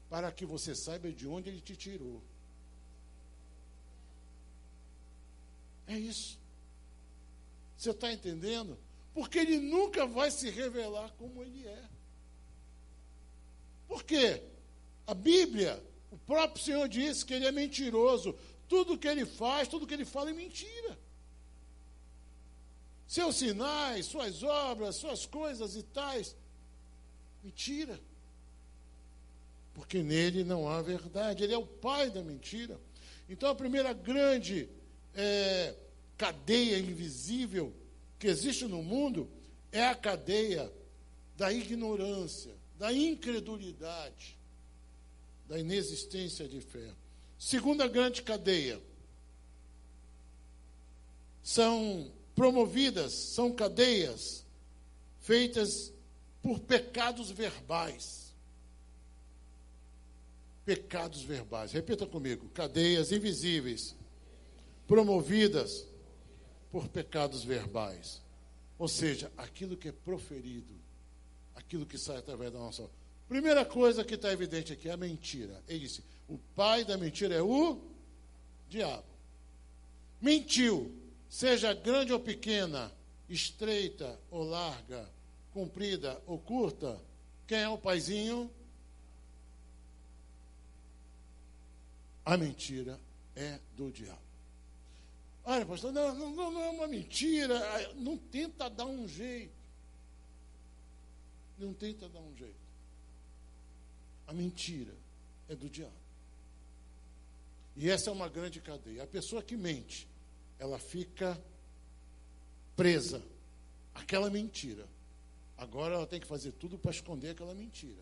para que você saiba de onde Ele te tirou. É isso. Você está entendendo? Porque Ele nunca vai se revelar como Ele é. Por quê? A Bíblia, o próprio Senhor disse que Ele é mentiroso. Tudo que Ele faz, tudo que Ele fala é mentira. Seus sinais, suas obras, suas coisas e tais, mentira. Porque nele não há verdade. Ele é o pai da mentira. Então, a primeira grande cadeia invisível que existe no mundo é a cadeia da ignorância, da incredulidade, da inexistência de fé. Segunda grande cadeia são cadeias feitas por pecados verbais. Pecados verbais. Repita comigo. Cadeias invisíveis, promovidas por pecados verbais. Ou seja, aquilo que é proferido, aquilo que sai através da nossa... Primeira coisa que está evidente aqui é a mentira. Ele disse, o pai da mentira é o diabo. Mentiu, seja grande ou pequena, estreita ou larga, comprida ou curta, quem é o paizinho? A mentira é do diabo. Olha, pastor, não é uma mentira. Não tenta dar um jeito. Não tenta dar um jeito. A mentira é do diabo. E essa é uma grande cadeia. A pessoa que mente, ela fica presa àquela mentira. Agora ela tem que fazer tudo para esconder aquela mentira.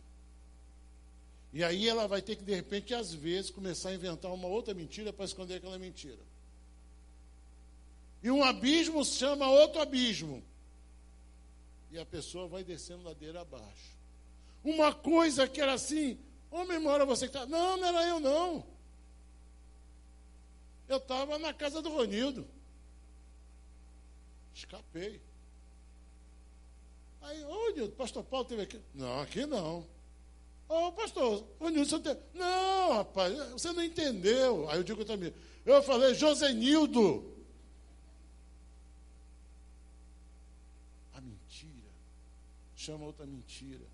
E aí ela vai ter que, de repente, às vezes, começar a inventar uma outra mentira para esconder aquela mentira. E um abismo chama outro abismo. E a pessoa vai descendo ladeira abaixo. Uma coisa que era assim, memória, você que está... Não era eu, não. Eu estava na casa do Ronildo. Escapei. Aí, Nildo, pastor Paulo esteve aqui. Não, aqui não. Pastor, Nildo, você tem... Não, rapaz, você não entendeu. Aí eu digo também, eu falei, Josenildo. A mentira chama outra mentira.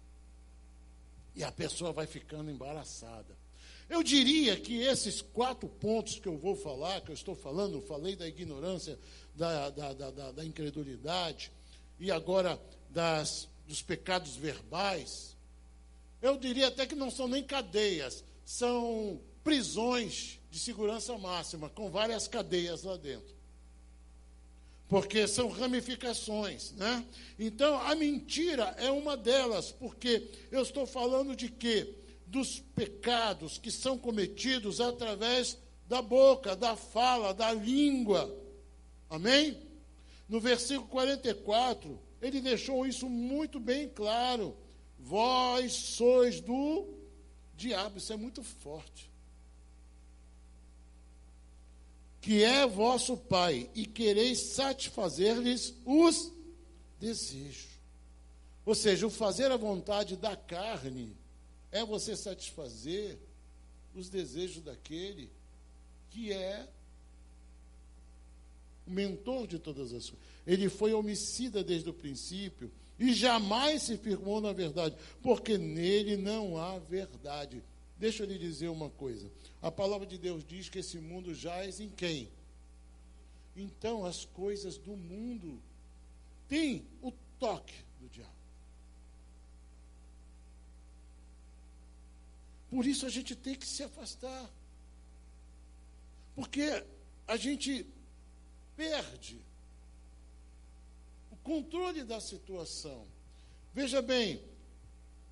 E a pessoa vai ficando embaraçada. Eu diria que esses 4 pontos que eu vou falar, que eu estou falando, falei da ignorância, da incredulidade, e agora dos pecados verbais, eu diria até que não são nem cadeias, são prisões de segurança máxima, com várias cadeias lá dentro. Porque são ramificações, né? Então, a mentira é uma delas, porque eu estou falando de quê? Dos pecados que são cometidos através da boca, da fala, da língua. Amém? No versículo 44, ele deixou isso muito bem claro. Vós sois do diabo. Isso é muito forte. Que é vosso pai, e quereis satisfazer-lhes os desejos. Ou seja, o fazer a vontade da carne é você satisfazer os desejos daquele que é o mentor de todas as coisas. Ele foi homicida desde o princípio e jamais se firmou na verdade, porque nele não há verdade. Deixa eu lhe dizer uma coisa. A palavra de Deus diz que esse mundo jaz em quem? Então, as coisas do mundo têm o toque do diabo. Por isso a gente tem que se afastar. Porque a gente perde o controle da situação. Veja bem,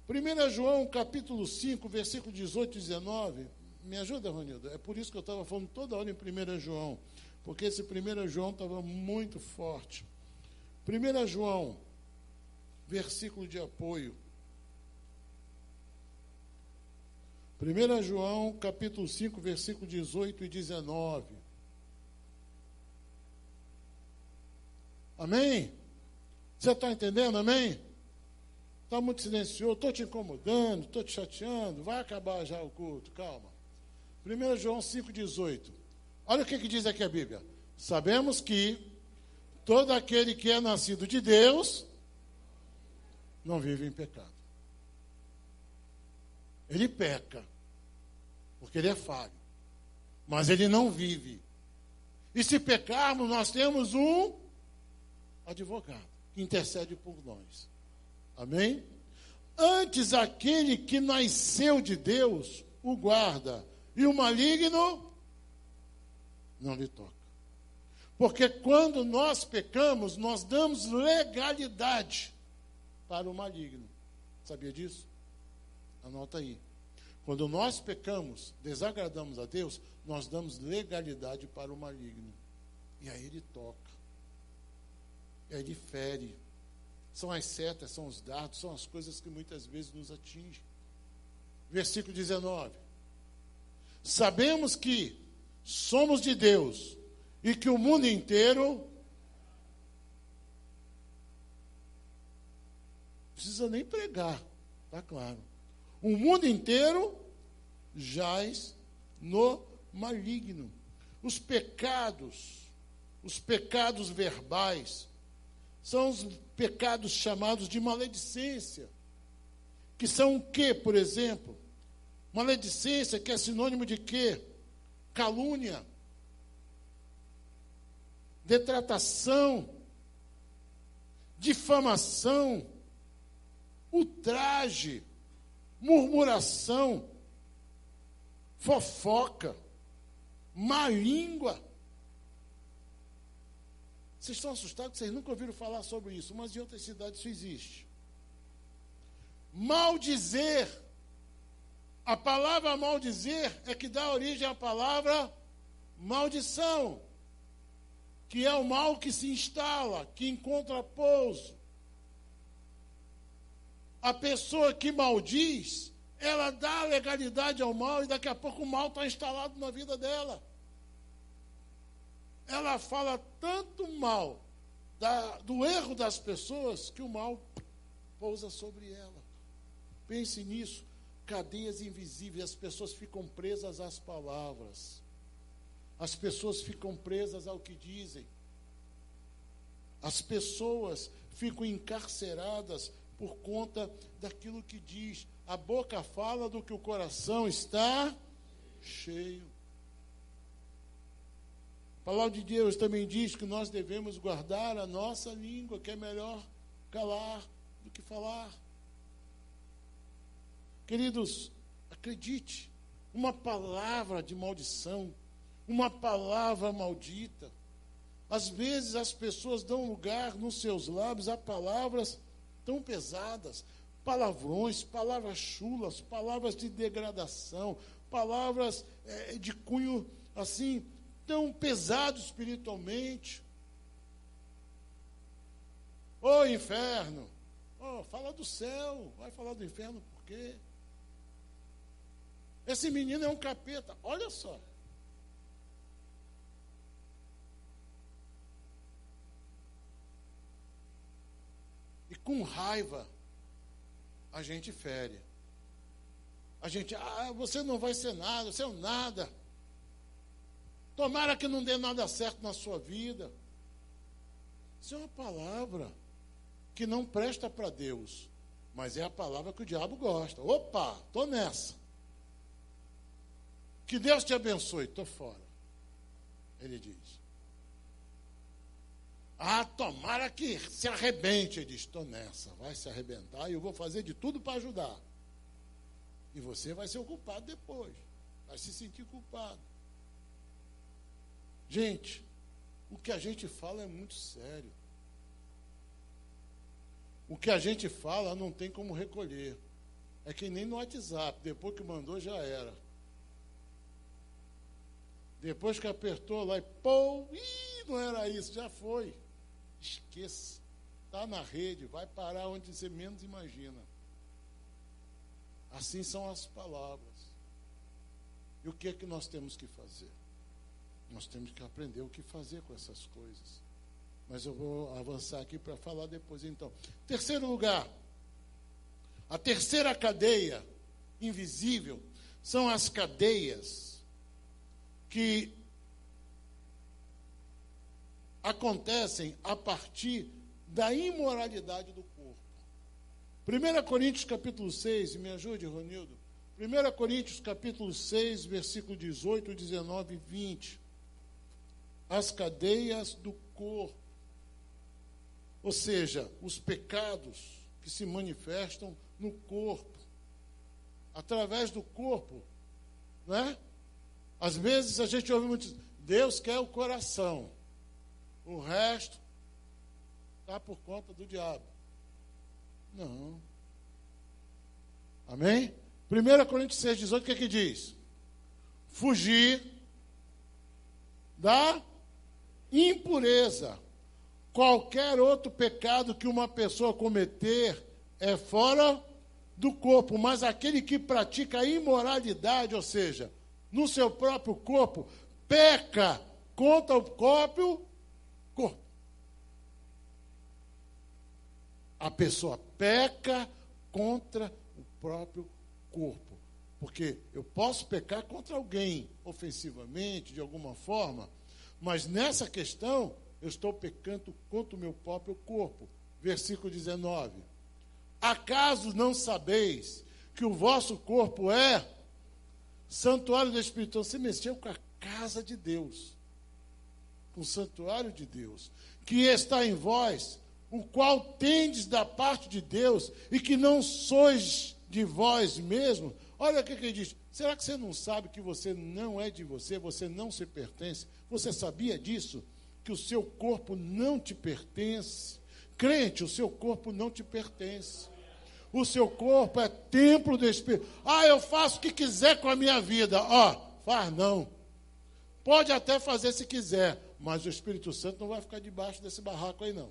1 João capítulo 5, versículo 18 e 19. Me ajuda, Ronildo? É por isso que eu estava falando toda hora em 1 João. Porque esse 1 João estava muito forte. 1 João, versículo de apoio. 1 João, capítulo 5, versículo 18 e 19. Amém? Você está entendendo, amém? Está muito silencioso, estou te incomodando, estou te chateando, vai acabar já o culto, calma. 1 João 5, 18. Olha o que diz aqui a Bíblia. Sabemos que todo aquele que é nascido de Deus não vive em pecado. Ele peca, porque ele é falho, mas ele não vive. E se pecarmos, nós temos um advogado que intercede por nós. Amém? Antes, aquele que nasceu de Deus o guarda, e o maligno não lhe toca. Porque quando nós pecamos, nós damos legalidade para o maligno. Sabia disso? Anota aí. Quando nós pecamos, desagradamos a Deus, nós damos legalidade para o maligno. E aí ele toca. E aí ele fere. São as setas, são os dardos, são as coisas que muitas vezes nos atingem. Versículo 19. Sabemos que somos de Deus e que o mundo inteiro... Não precisa nem pregar, está claro. O mundo inteiro jaz no maligno. Os pecados verbais, são os pecados chamados de maledicência. Que são o quê, por exemplo? Maledicência, que é sinônimo de quê? Calúnia, detratação, difamação, ultraje, murmuração, fofoca, má língua. Vocês estão assustados, vocês nunca ouviram falar sobre isso, mas em outras cidades isso existe. Maldizer. A palavra maldizer é que dá origem à palavra maldição, que é o mal que se instala, que encontra pouso. A pessoa que maldiz, ela dá legalidade ao mal e daqui a pouco o mal está instalado na vida dela. Ela fala tanto mal do erro das pessoas que o mal pousa sobre ela. Pense nisso. Cadeias invisíveis, as pessoas ficam presas às palavras. As pessoas ficam presas ao que dizem. As pessoas ficam encarceradas por conta daquilo que diz. A boca fala do que o coração está cheio. A palavra de Deus também diz que nós devemos guardar a nossa língua, que é melhor calar do que falar. Queridos, acredite, uma palavra de maldição, uma palavra maldita, às vezes as pessoas dão lugar nos seus lábios a palavras tão pesadas, palavrões, palavras chulas, palavras de degradação, palavras de cunho assim, tão pesado espiritualmente. Ô inferno, fala do céu, vai falar do inferno por quê? Esse menino é um capeta, olha só. E com raiva, a gente fere. A gente, você não vai ser nada, você é um nada. Tomara que não dê nada certo na sua vida. Isso é uma palavra que não presta para Deus, mas é a palavra que o diabo gosta. Opa, estou nessa. Que Deus te abençoe, estou fora. Ele diz. Ah, tomara que se arrebente. Ele diz, estou nessa, vai se arrebentar e eu vou fazer de tudo para ajudar. E você vai ser o culpado depois. Vai se sentir culpado. Gente, o que a gente fala é muito sério. O que a gente fala não tem como recolher. É que nem no WhatsApp, depois que mandou já era. Depois que apertou lá e pô, não era isso, já foi. Esqueça. Está na rede, vai parar onde você menos imagina. Assim são as palavras. E o que é que nós temos que fazer? Nós temos que aprender o que fazer com essas coisas. Mas eu vou avançar aqui para falar depois, então. Terceiro lugar, a terceira cadeia invisível são as cadeias que acontecem a partir da imoralidade do corpo. 1 Coríntios capítulo 6, me ajude, Ronildo. 1 Coríntios capítulo 6, versículo 18, 19 e 20. As cadeias do corpo. Ou seja, os pecados que se manifestam no corpo. Através do corpo, né? Às vezes a gente ouve muito, Deus quer o coração. O resto está por conta do diabo. Não. Amém? 1 Coríntios 6, 18, o que é que diz? Fugir da impureza. Qualquer outro pecado que uma pessoa cometer é fora do corpo, mas aquele que pratica a imoralidade, ou seja, no seu próprio corpo, peca contra o próprio corpo. A pessoa peca contra o próprio corpo. Porque eu posso pecar contra alguém ofensivamente, de alguma forma, mas nessa questão eu estou pecando contra o meu próprio corpo. Versículo 19. Acaso não sabeis que o vosso corpo é santuário do Espírito Santo? Você mexeu com a casa de Deus, com o santuário de Deus, que está em vós, o qual tendes da parte de Deus, e que não sois de vós mesmos. Olha o que ele diz. Será que você não sabe que você não é de você, você não se pertence? Você sabia disso? Que o seu corpo não te pertence? Crente, o seu corpo não te pertence. O seu corpo é templo do Espírito. Ah, eu faço o que quiser com a minha vida. Ó, faz não. Pode até fazer se quiser, mas o Espírito Santo não vai ficar debaixo desse barraco aí, não.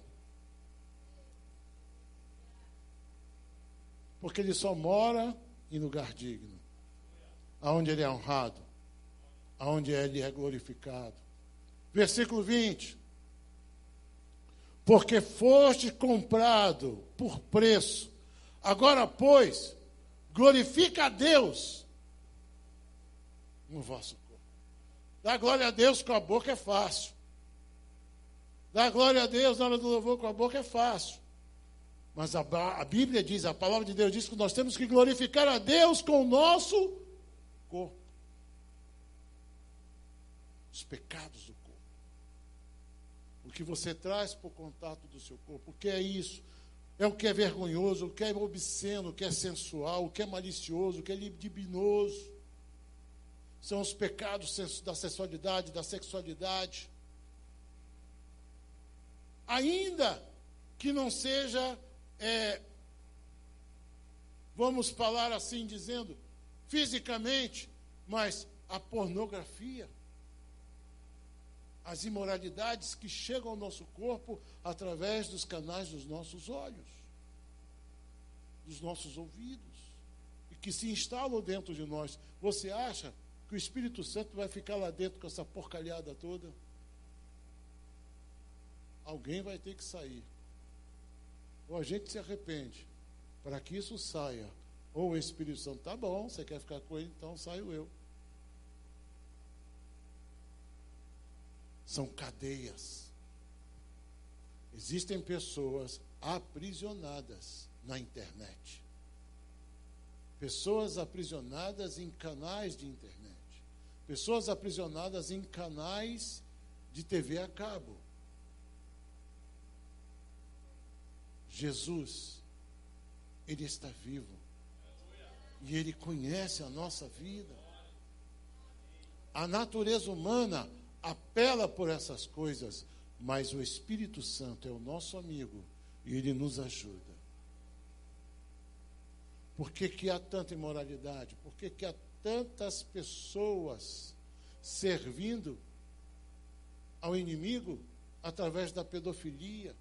Porque ele só mora em lugar digno, aonde ele é honrado, aonde ele é glorificado. Versículo 20. Porque foste comprado por preço. Agora, pois, glorifica a Deus no vosso corpo. Dar glória a Deus com a boca é fácil. Dar glória a Deus na hora do louvor com a boca é fácil. Mas a Bíblia diz, a palavra de Deus diz que nós temos que glorificar a Deus com o nosso corpo. Os pecados do corpo. O que você traz por contato do seu corpo. O que é isso? É o que é vergonhoso, o que é obsceno, o que é sensual, o que é malicioso, o que é libidinoso. São os pecados da sensualidade, da sexualidade. Ainda que não seja, vamos falar assim, dizendo, fisicamente, mas a pornografia. As imoralidades que chegam ao nosso corpo através dos canais dos nossos olhos, dos nossos ouvidos, e que se instalam dentro de nós. Você acha que o Espírito Santo vai ficar lá dentro com essa porcalhada toda? Alguém vai ter que sair. Ou a gente se arrepende, para que isso saia. Ou o Espírito Santo, tá bom, você quer ficar com ele, então saio eu. São cadeias. Existem pessoas aprisionadas na internet. Pessoas aprisionadas em canais de internet. Pessoas aprisionadas em canais de TV a cabo. Jesus, Ele está vivo. E Ele conhece a nossa vida. A natureza humana apela por essas coisas, mas o Espírito Santo é o nosso amigo e Ele nos ajuda. Por que há tanta imoralidade? Por que há tantas pessoas servindo ao inimigo através da pedofilia?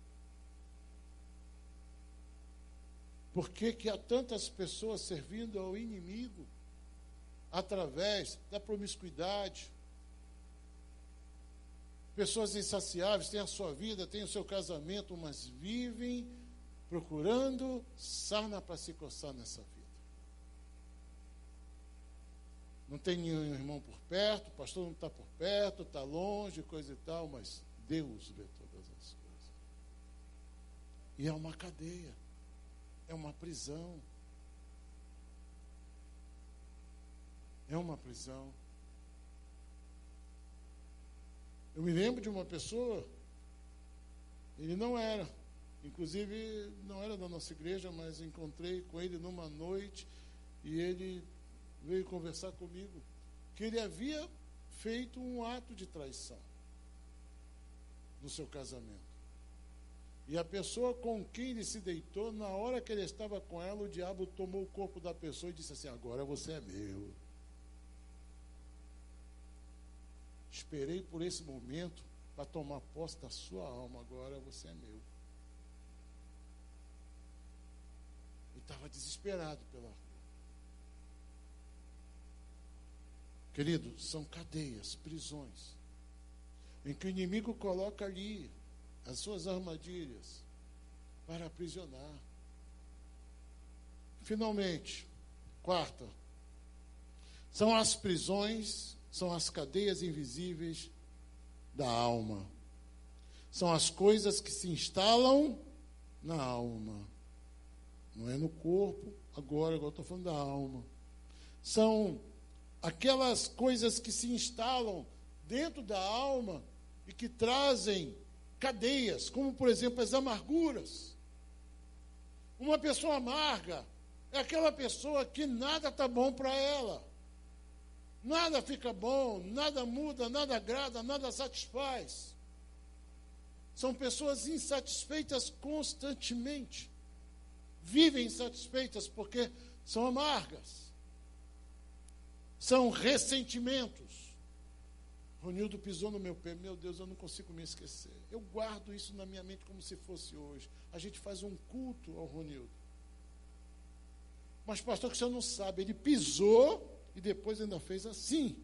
Por que há tantas pessoas servindo ao inimigo através da promiscuidade? Pessoas insaciáveis, têm a sua vida, têm o seu casamento, mas vivem procurando sarna para se coçar nessa vida. Não tem nenhum irmão por perto, o pastor não está por perto, está longe, coisa e tal, mas Deus vê todas as coisas. E é uma cadeia, é uma prisão. É uma prisão. Eu me lembro de uma pessoa, ele não era, inclusive não era da nossa igreja, mas encontrei com ele numa noite e ele veio conversar comigo, que ele havia feito um ato de traição no seu casamento. E a pessoa com quem ele se deitou, na hora que ele estava com ela, o diabo tomou o corpo da pessoa e disse assim: agora você é meu. Esperei por esse momento para tomar posse da sua alma, agora você é meu. Ele estava desesperado pela rua. Querido, são cadeias, prisões, em que o inimigo coloca ali as suas armadilhas para aprisionar. Finalmente, quarta, são as prisões, são as cadeias invisíveis da alma. São as coisas que se instalam na alma. Não é no corpo, agora eu estou falando da alma. São aquelas coisas que se instalam dentro da alma e que trazem cadeias, como, por exemplo, as amarguras. Uma pessoa amarga é aquela pessoa que nada está bom para ela. Nada fica bom, nada muda, nada agrada, nada satisfaz. São pessoas insatisfeitas constantemente. Vivem insatisfeitas porque são amargas. São ressentimentos. Ronildo pisou no meu pé. Meu Deus, eu não consigo me esquecer. Eu guardo isso na minha mente como se fosse hoje. A gente faz um culto ao Ronildo. Mas, pastor, que o senhor não sabe, ele pisou e depois ainda fez assim.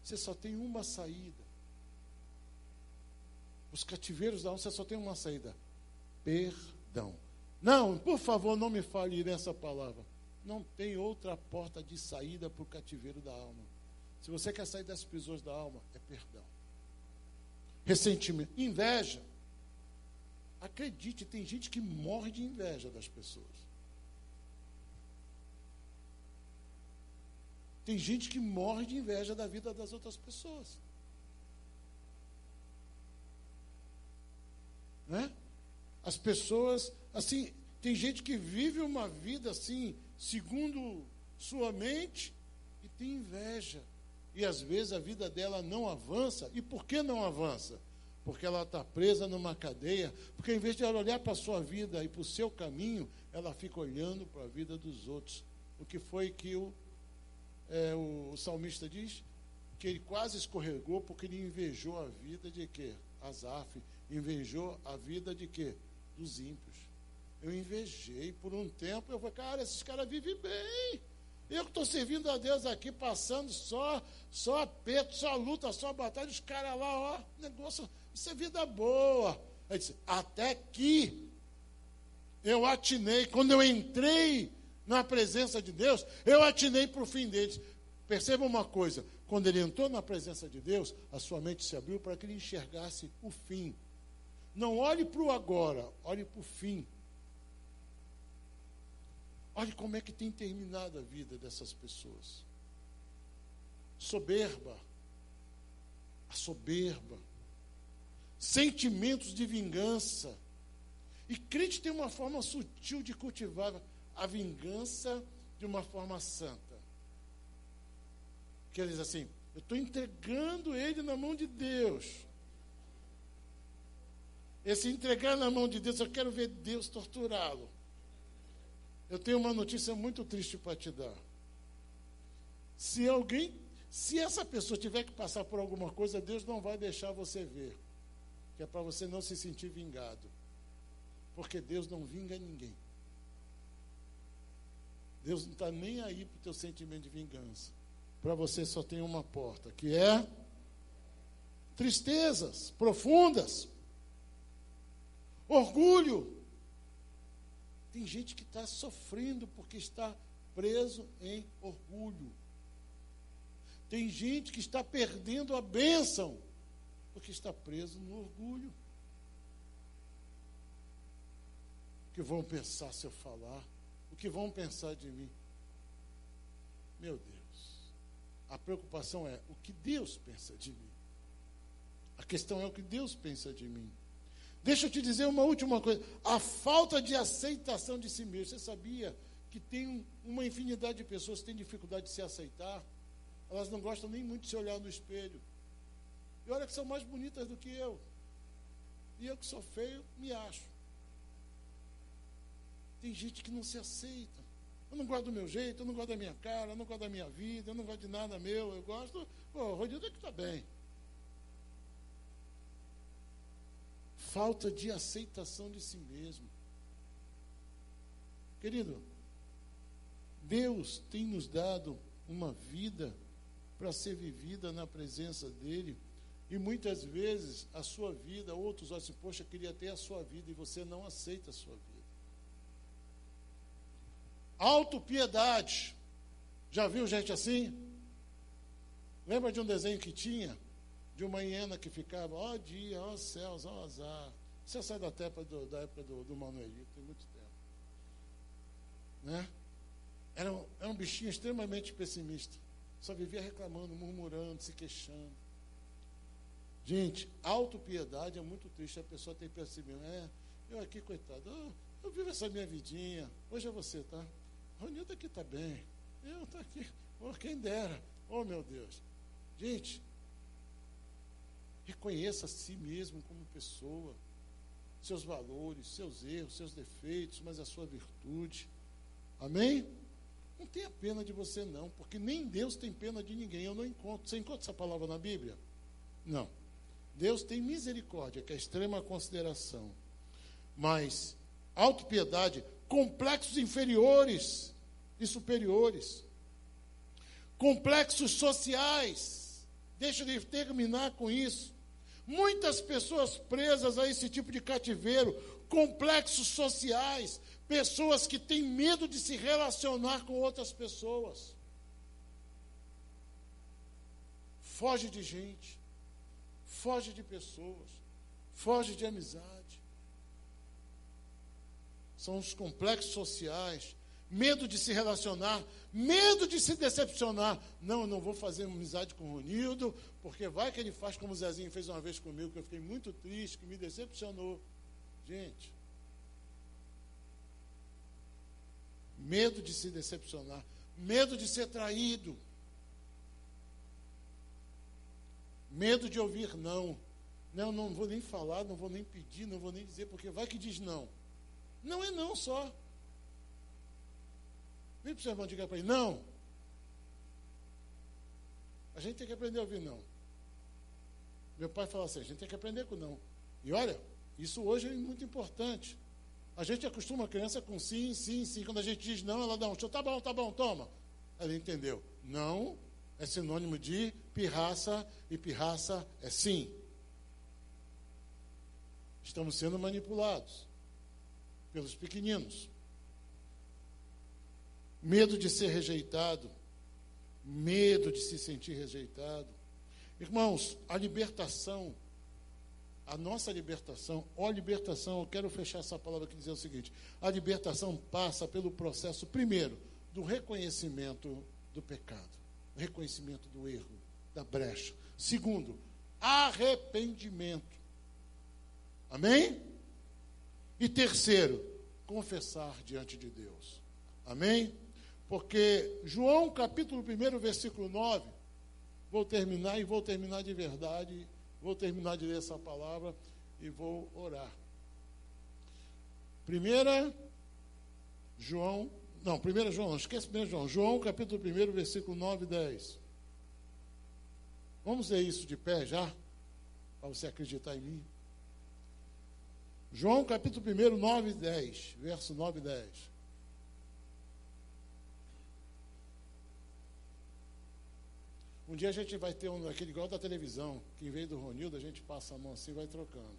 Você só tem uma saída. Os cativeiros da alma, você só tem uma saída: perdão. Não, por favor, não me fale nessa palavra. Não tem outra porta de saída para o cativeiro da alma. Se você quer sair das prisões da alma, é perdão. Ressentimento, inveja. Acredite, tem gente que morre de inveja das pessoas. Tem gente que morre de inveja da vida das outras pessoas. Né? As pessoas, assim, tem gente que vive uma vida assim, segundo sua mente, e tem inveja. E às vezes a vida dela não avança. E por que não avança? Porque ela está presa numa cadeia. Porque em vez de ela olhar para a sua vida e para o seu caminho, ela fica olhando para a vida dos outros. O que foi que o salmista diz? Que ele quase escorregou porque ele invejou a vida de quê? Asaf. Invejou a vida de quê? Dos ímpios. Eu invejei por um tempo. Eu falei, cara, esses caras vivem bem. Eu que estou servindo a Deus aqui, passando só aperto, só luta, só batalha. Os caras lá, ó, negócio, isso é vida boa. Aí disse, até que eu atinei, quando eu entrei na presença de Deus, eu atinei para o fim deles. Perceba uma coisa, quando ele entrou na presença de Deus, a sua mente se abriu para que ele enxergasse o fim. Não olhe para o agora, olhe para o fim. Olhe como é que tem terminado a vida dessas pessoas. Soberba, a soberba, sentimentos de vingança. E crente tem uma forma sutil de cultivar a vingança de uma forma santa. Que ele diz assim, eu estou entregando ele na mão de Deus. Esse entregar na mão de Deus, eu quero ver Deus torturá-lo. Eu tenho uma notícia muito triste para te dar. Se essa pessoa tiver que passar por alguma coisa, Deus não vai deixar você ver. Que é para você não se sentir vingado. Porque Deus não vinga ninguém. Deus não está nem aí para o teu sentimento de vingança. Para você só tem uma porta, que é tristezas profundas. Orgulho. Tem gente que está sofrendo porque está preso em orgulho. Tem gente que está perdendo a bênção porque está preso no orgulho. O que vão pensar se eu falar? O que vão pensar de mim? Meu Deus. A preocupação é o que Deus pensa de mim. A questão é o que Deus pensa de mim. Deixa eu te dizer uma última coisa. A falta de aceitação de si mesmo. Você sabia que tem uma infinidade de pessoas que têm dificuldade de se aceitar? Elas não gostam nem muito de se olhar no espelho. E olha que são mais bonitas do que eu. E eu que sou feio, me acho. Tem gente que não se aceita. Eu não gosto do meu jeito, eu não gosto da minha cara, eu não gosto da minha vida, eu não gosto de nada meu. Eu gosto, o Rodrigo é que está bem. Falta de aceitação de si mesmo. Querido, Deus tem nos dado uma vida para ser vivida na presença dEle, e muitas vezes a sua vida, outros olham assim, poxa, queria ter a sua vida, e você não aceita a sua vida. Autopiedade. Já viu gente assim? Lembra de um desenho que tinha? De uma hiena que ficava, ó dia, ó céus, ó azar. Você sai da época do Manuelito, tem muito tempo. Né? Era um bichinho extremamente pessimista. Só vivia reclamando, murmurando, se queixando. Gente, autopiedade é muito triste. A pessoa tem percebido, eu aqui, coitado, eu vivo essa minha vidinha. Hoje é você, tá? Ronildo aqui está bem. Eu estou aqui. Quem dera. Oh, meu Deus. Gente, reconheça a si mesmo como pessoa, seus valores, seus erros, seus defeitos, mas a sua virtude. Amém? Não tenha pena de você não, porque nem Deus tem pena de ninguém. Eu não encontro. Você encontra essa palavra na Bíblia? Não. Deus tem misericórdia, que é extrema consideração. Mas autopiedade, complexos inferiores e superiores. Complexos sociais. Deixa eu terminar com isso. Muitas pessoas presas a esse tipo de cativeiro, complexos sociais, pessoas que têm medo de se relacionar com outras pessoas. Foge de gente, foge de pessoas, foge de amizade. São os complexos sociais, medo de se relacionar, medo de se decepcionar. Não, eu não vou fazer amizade com o Ronildo, porque vai que ele faz como o Zezinho fez uma vez comigo, que eu fiquei muito triste, que me decepcionou. Gente, medo de se decepcionar, medo de ser traído, medo de ouvir não. Não vou nem falar, não vou nem pedir, não vou nem dizer, porque vai que diz não. Não é não só. Vem para o seu irmão, diga para ele, não. A gente tem que aprender a ouvir não. Meu pai fala assim, a gente tem que aprender com não. E olha, isso hoje é muito importante. A gente acostuma a criança com sim, sim, sim. Quando a gente diz não, ela dá um show, tá bom, toma. Ela entendeu. Não é sinônimo de pirraça, e pirraça é sim. Estamos sendo manipulados pelos pequeninos. Medo de ser rejeitado, medo de se sentir rejeitado. Irmãos, a libertação, a nossa libertação, eu quero fechar essa palavra aqui e dizer o seguinte: a libertação passa pelo processo, primeiro, do reconhecimento do pecado, reconhecimento do erro, da brecha. Segundo, arrependimento. Amém? E terceiro, confessar diante de Deus. Amém? Porque João capítulo 1, versículo 9, vou terminar de verdade, vou terminar de ler essa palavra e vou orar. 1 João, não esquece 1 João, João capítulo 1, versículo 9 e 10. Vamos ler isso de pé já, para você acreditar em mim. João capítulo 1, 9 e 10, verso 9 e 10. Um dia a gente vai ter aquele igual da televisão, que em vez do Ronildo, a gente passa a mão assim e vai trocando.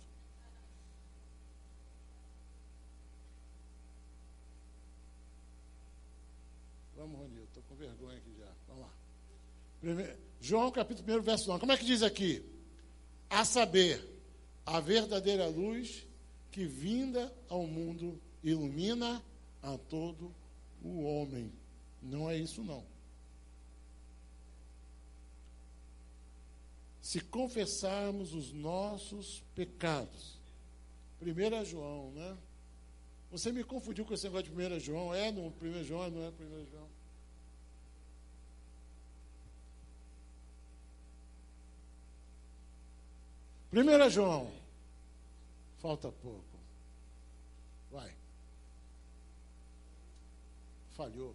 Vamos, Ronildo, estou com vergonha aqui já. Vamos lá. João capítulo 1, verso 9. Como é que diz aqui? A saber, a verdadeira luz que vinda ao mundo ilumina a todo o homem. Não é isso, não. Se confessarmos os nossos pecados. 1 João, né? Você me confundiu com esse negócio de 1 João. É no 1 João, não é 1 João? Primeira João. Falta pouco. Vai. Falhou.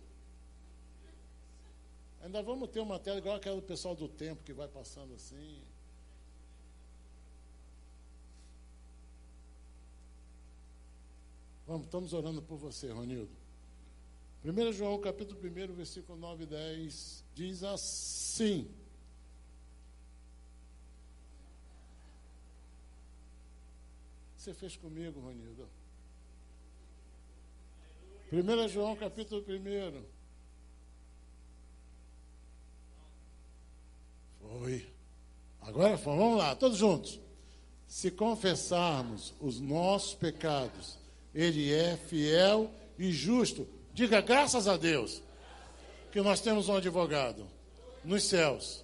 Ainda vamos ter uma tela igual aquela do pessoal do tempo que vai passando assim. Estamos orando por você, Ronildo. 1 João, capítulo 1, versículo 9 e 10, diz assim. Você fez comigo, Ronildo? 1 João, capítulo 1. Foi. Agora vamos lá, todos juntos. Se confessarmos os nossos pecados, Ele é fiel e justo. Diga graças a Deus que nós temos um advogado nos céus,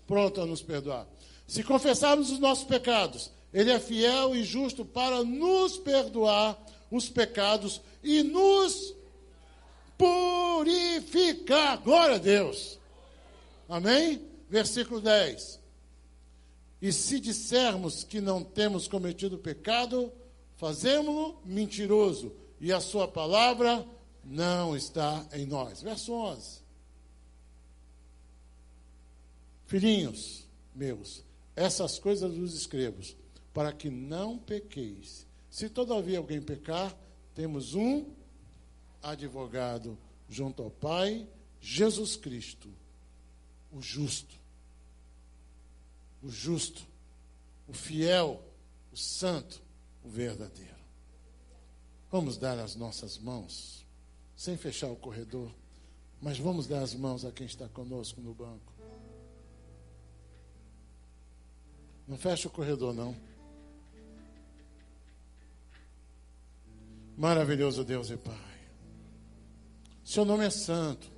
pronto a nos perdoar. Se confessarmos os nossos pecados, Ele é fiel e justo para nos perdoar os pecados e nos purificar. Glória a Deus. Amém? Versículo 10. E se dissermos que não temos cometido pecado, fazemo-lo mentiroso, e a sua palavra não está em nós. Verso 11. Filhinhos meus, essas coisas vos escrevo, para que não pequeis. Se todavia alguém pecar, temos um advogado junto ao Pai, Jesus Cristo, o justo, o fiel, o santo, o verdadeiro. Vamos dar as nossas mãos, sem fechar o corredor, mas vamos dar as mãos a quem está conosco no banco. Não fecha o corredor, não. Maravilhoso Deus e Pai. Seu nome é santo,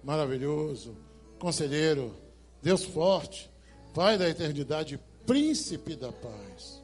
maravilhoso, conselheiro, Deus forte, Pai da eternidade, príncipe da paz.